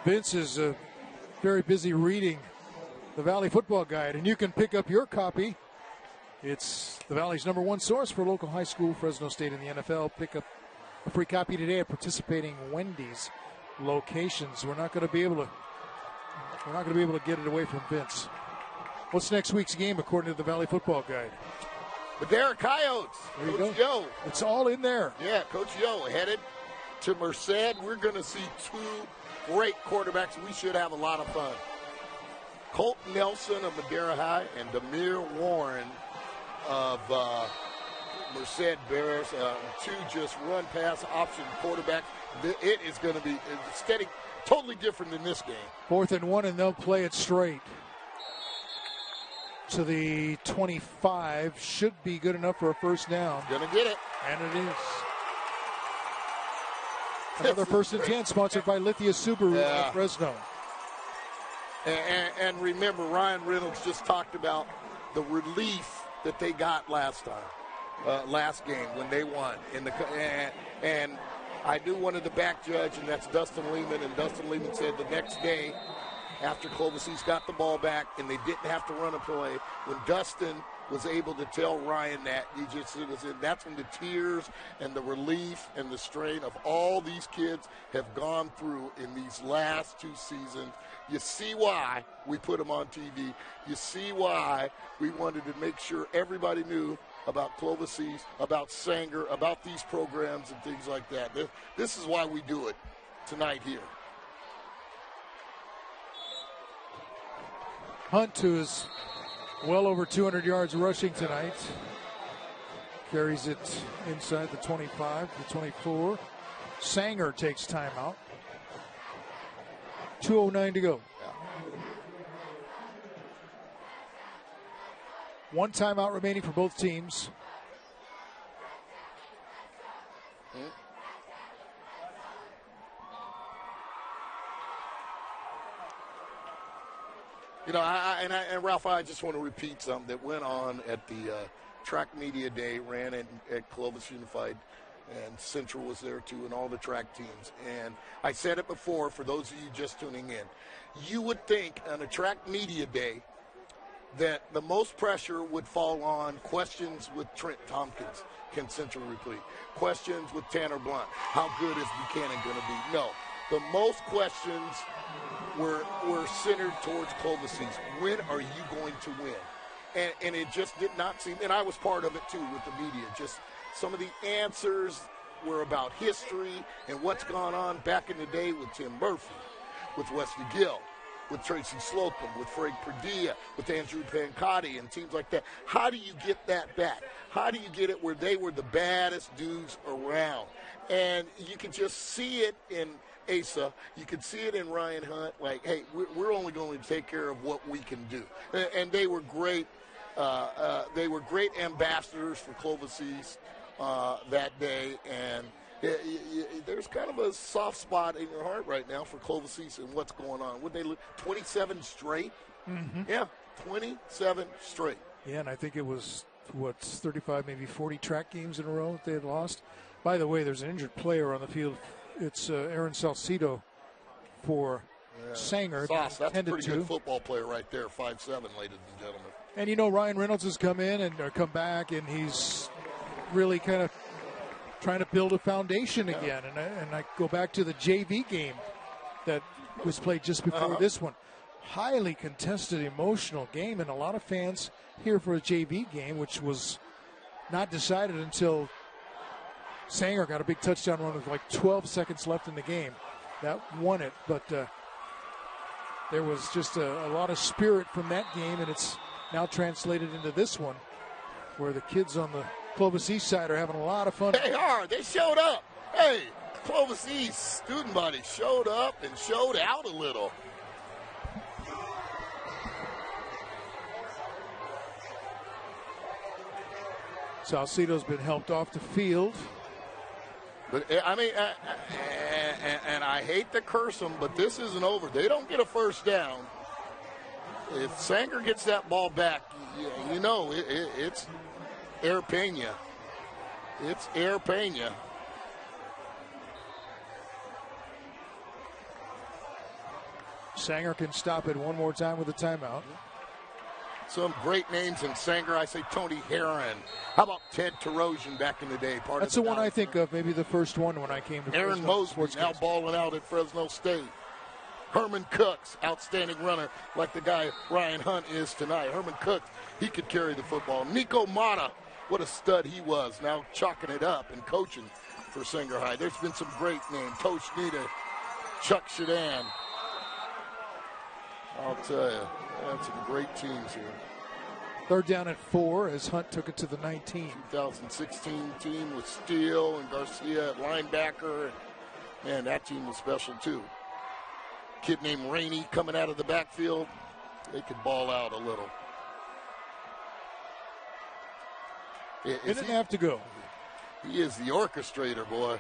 Vince is very busy reading the Valley Football Guide, and you can pick up your copy. It's the Valley's #1 source for local high school, Fresno State, and the NFL. Pick up a free copy today at participating Wendy's locations. We're not going to be able to get it away from Vince. What's next week's game according to the Valley Football Guide? Madera Coyotes. There you Coach go. Yo. It's all in there. Yeah, Coach Yo headed to Merced. We're going to see two great quarterbacks. We should have a lot of fun. Colt Nelson of Madera High and Demir Warren of Merced Bears. Two just run-pass option quarterbacks. It is going to be steady, totally different than this game. 4th and 1, and they'll play it straight to the 25. Should be good enough for a first down. Gonna get it. And it is. Another first and 10 sponsored by Lithia Subaru of Fresno. And remember, Ryan Reynolds just talked about the relief that they got last game when they won. And I knew one of the back judge, and that's Dustin Lehman. And Dustin Lehman said the next day, after Clovis East got the ball back and they didn't have to run a play, when Dustin was able to tell Ryan that, that's when the tears and the relief and the strain of all these kids have gone through in these last 2 seasons. You see why we put them on TV. You see why we wanted to make sure everybody knew about Clovis East, about Sanger, about these programs and things like that. This is why we do it tonight here. Hunt, who is well over 200 yards rushing tonight, carries it inside the 25, the 24. Sanger takes timeout. 2:09 to go. One timeout remaining for both teams. You know, and Ralph, I just want to repeat something that went on at the track media day, ran at Clovis Unified, and Central was there too, and all the track teams. And I said it before, for those of you just tuning in, you would think on a track media day that the most pressure would fall on questions with Trent Tompkins. Can Central replete? Questions with Tanner Blunt. How good is Buchanan going to be? No. The most questions were centered towards Clovis East. When are you going to win? And it just did not seem, and I was part of it too with the media, just some of the answers were about history and what's gone on back in the day with Tim Murphy, with Wesley Gill, with Tracy Slocum, with Frank Perdilla, with Andrew Pancotti and teams like that. How do you get that back? How do you get it where they were the baddest dudes around? And you can just see it in Asa. You can see it in Ryan Hunt. Like, hey, we're only going to take care of what we can do. And they were great. They were great ambassadors for Clovis East that day. And there's kind of a soft spot in your heart right now for Clovis East and what's going on. Would they lose 27 straight? Mm-hmm. Yeah, 27 straight. Yeah, and I think it was, 35, maybe 40 track games in a row that they had lost. By the way, there's an injured player on the field it's Aaron Salcido for Sanger. Sauce, that's a pretty to. good football player right there, 5'7", ladies and gentlemen. And Ryan Reynolds has come in and come back, and he's really kind of trying to build a foundation again. And I go back to the JV game that was played just before this one. Highly contested, emotional game, and a lot of fans here for a JV game, which was not decided until Sanger got a big touchdown run with like 12 seconds left in the game. That won it, but there was just a lot of spirit from that game, and it's now translated into this one, where the kids on the Clovis East side are having a lot of fun. They are. They showed up. Hey, Clovis East student body showed up and showed out a little. Salcido's been helped off the field. But, I mean, and I hate to curse them, but this isn't over. They don't get a first down. If Sanger gets that ball back, it's Air Pena. It's Air Pena. Sanger can stop it one more time with a timeout. Some great names in Sanger. I say Tony Herron. How about Ted Terosian back in the day? That's the one I think of, maybe the first one when I came to Aaron Mosby, now balling out at Fresno State. Herman Cooks, outstanding runner like the guy Ryan Hunt is tonight. Herman Cooks, he could carry the football. Nico Mata, what a stud he was, now chalking it up and coaching for Sanger High. There's been some great names. Tosh Nita, Chuck Shadan. I'll tell you, that's some great teams here. Third down at 4 as Hunt took it to the 19. 2016 team with Steele and Garcia at linebacker. Man, that team was special too. Kid named Rainey coming out of the backfield. They could ball out a little. He didn't have to go. He is the orchestrator, boy.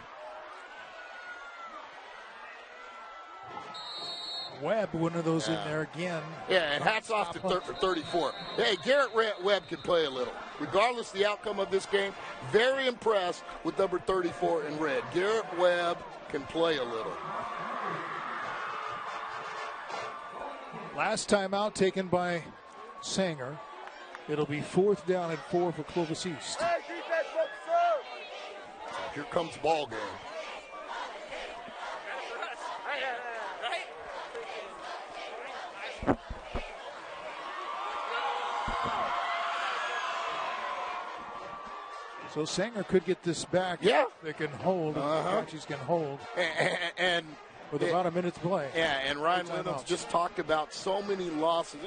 Webb, one of those in there again. Yeah, and hats off to 34. Hey, Garrett Webb can play a little. Regardless of the outcome of this game, very impressed with number 34 in red. Garrett Webb can play a little. Last time out taken by Sanger. It'll be 4th down at 4 for Clovis East. Here comes ball game. So Sanger could get this back. Yeah. They can hold. The Apaches can hold. And with about a minute to play. Yeah, and Ryan Reynolds just talked about so many losses.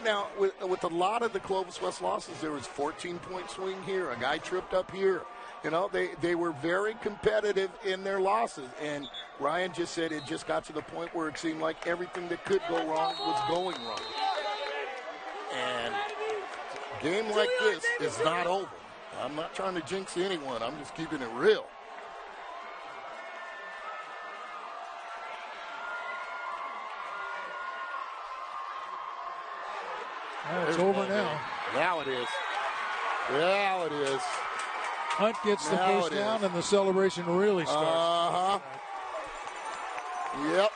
Now with a lot of the Clovis West losses, there was 14-point swing here. A guy tripped up here. They were very competitive in their losses. And Ryan just said it just got to the point where it seemed like everything that could go wrong was going wrong. And a game like this is not over. I'm not trying to jinx anyone. I'm just keeping it real. It's over now. Now it is. Now it is. Hunt gets the first down, and the celebration really starts. Yep.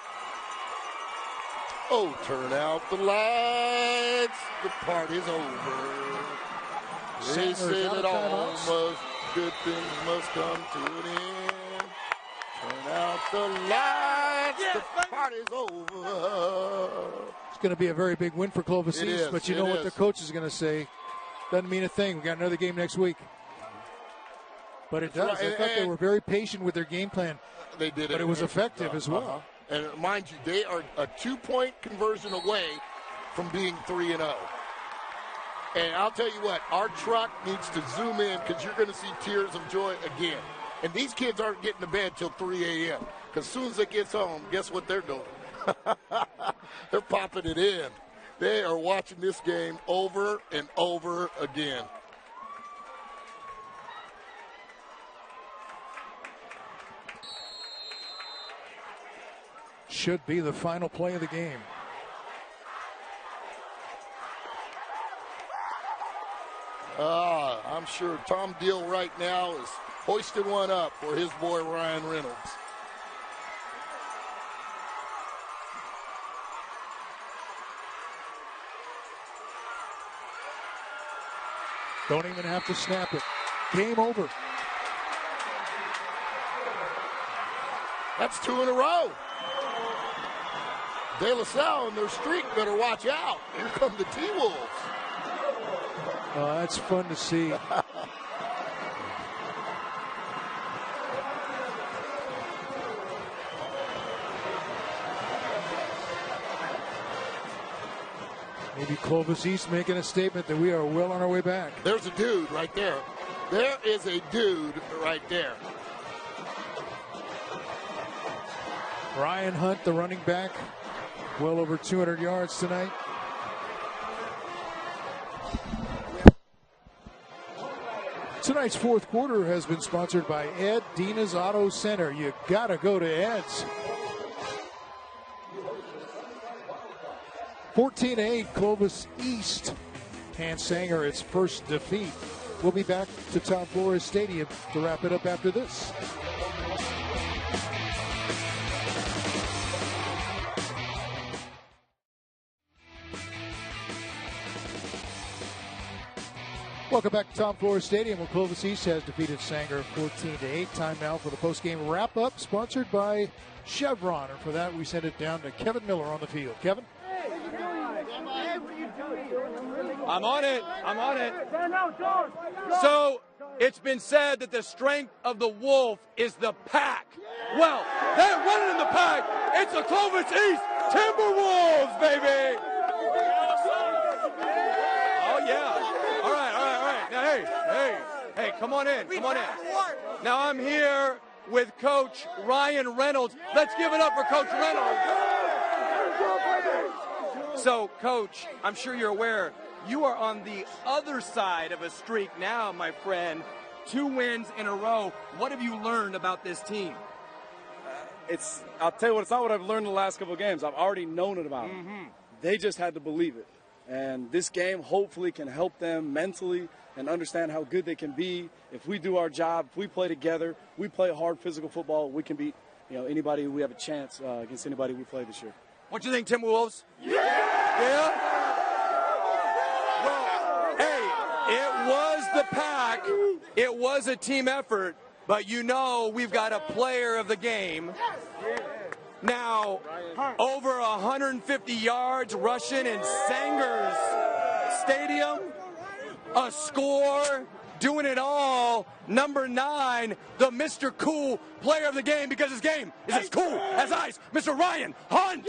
Oh, turn out the lights. The party's over. They say that all good things must come to an end. Turn out the lights. The party's over. It's going to be a very big win for Clovis East, but you know what the coach is going to say. Doesn't mean a thing. We got another game next week. But it does. I thought they were very patient with their game plan. They did, but it was effective as well. And mind you, they are a 2-point conversion away from being 3-0. And I'll tell you what, our truck needs to zoom in because you're going to see tears of joy again. And these kids aren't getting to bed till 3 a.m. because as soon as they get home, guess what they're doing? They're popping it in. They are watching this game over and over again. Should be the final play of the game. I'm sure Tom Deal right now is hoisting one up for his boy Ryan Reynolds. Don't even have to snap it. Game over. That's 2 in a row. De La Salle and their streak better watch out. Here come the T-Wolves. Oh, that's fun to see. Maybe Clovis East making a statement that we are well on our way back. There's a dude right there. There is a dude right there. Ryan Hunt, the running back, well over 200 yards tonight. Tonight's fourth quarter has been sponsored by Ed Dina's Auto Center. You gotta go to Ed's. 14-8, Clovis East. Hans Sanger, its first defeat. We'll be back to Tom Flores Stadium to wrap it up after this. Welcome back to Tom Flores Stadium, where Clovis East has defeated Sanger 14-8. Time now for the postgame wrap-up, sponsored by Chevron. And for that, we send it down to Kevin Miller on the field. Kevin? I'm on it. So it's been said that the strength of the wolf is the pack. Well, they're running in the pack. It's the Clovis East Timberwolves, baby. Oh, yeah. All right. Now, hey, come on in. Now I'm here with Coach Ryan Reynolds. Let's give it up for Coach Reynolds. So, Coach, I'm sure you're aware, you are on the other side of a streak now, my friend. 2 wins in a row. What have you learned about this team? I'll tell you what, it's not what I've learned in the last couple of games. I've already known it about them. They just had to believe it. And this game hopefully can help them mentally and understand how good they can be. If we do our job, if we play together, we play hard physical football, we can beat anybody. We have a chance against anybody we play this year. What do you think, Timberwolves? Yeah? Well, hey, it was the pack. It was a team effort. But we've got a player of the game. Now, over 150 yards rushing in Sanger's stadium. A score, doing it all. Number 9, the Mr. Cool player of the game, because his game is as cool as ice. Mr. Ryan Hunt.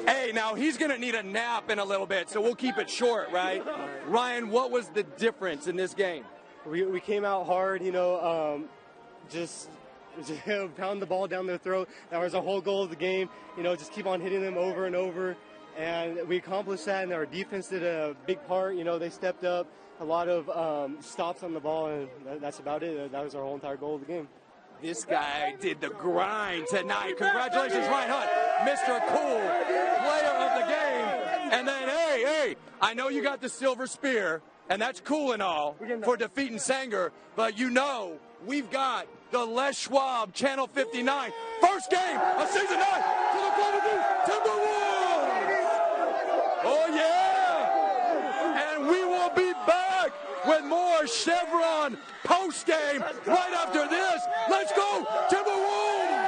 Hey, now he's going to need a nap in a little bit, so we'll keep it short, right? Ryan, what was the difference in this game? We came out hard, just pound the ball down their throat. That was our whole goal of the game, just keep on hitting them over and over. And we accomplished that, and our defense did a big part. They stepped up, a lot of stops on the ball, and that's about it. That was our whole entire goal of the game. This guy did the grind tonight. Congratulations, Ryan Hunt, Mr. Cool, player of the game. And then, hey, I know you got the silver spear, and that's cool and all for defeating Sanger, but we've got the Les Schwab Channel 59 first game of season 9 to the Clovis East Timberwolves. Oh, yeah. And we will be back with more Chevron postgame right after this. Let's go, Timberwolves!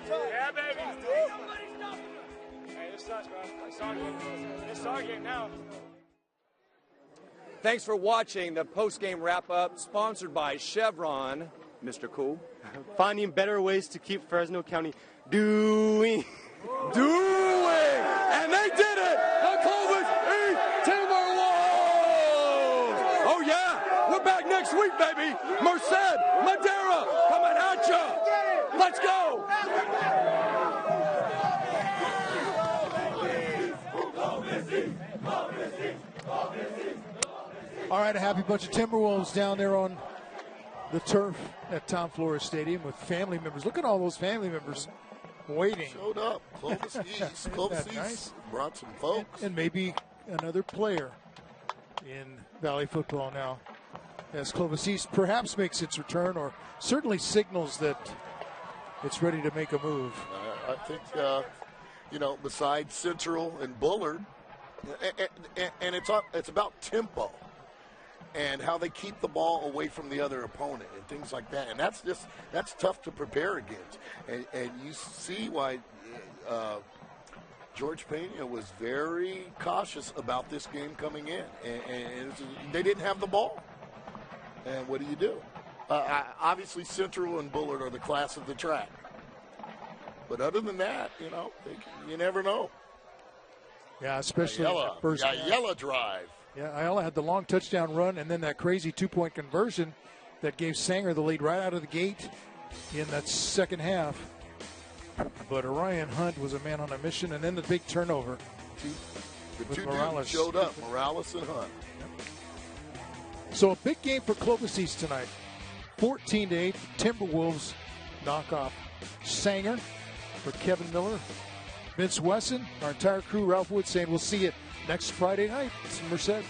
Yeah, baby. Hey, this sucks, bro. It's our game now. Thanks for watching the postgame wrap-up, sponsored by Chevron. Mr. Cool. Finding better ways to keep Fresno County doing. And they did it! The Clovis East Timberwolves! Oh, yeah! We're back next week, baby! Merced, Madera, coming at ya! Let's go! All right, a happy bunch of Timberwolves down there on the turf at Tom Flores Stadium with family members. Look at all those family members waiting. Showed up. Clovis East. Clovis East nice? Brought some folks. And maybe another player in Valley football now, as Clovis East perhaps makes its return, or certainly signals that it's ready to make a move. I think, besides Central and Bullard, and it's about tempo and how they keep the ball away from the other opponent and things like that. And that's tough to prepare against. And you see why George Pena was very cautious about this game coming in. And they didn't have the ball. And what do? Obviously, Central and Bullard are the class of the track. But other than that, you never know. Yeah, especially in that first half. Yella drive. Yeah, Ayala had the long touchdown run and then that crazy two-point conversion that gave Sanger the lead right out of the gate in that second half. But Orion Hunt was a man on a mission, and then the big turnover. The two dudes showed up, Morales and Hunt. So a big game for Clovis East tonight. 14-8, Timberwolves knock off Sanger. For Kevin Miller, Vince Wesson, our entire crew, Ralph Wood saying we'll see you next Friday night. It's Merced.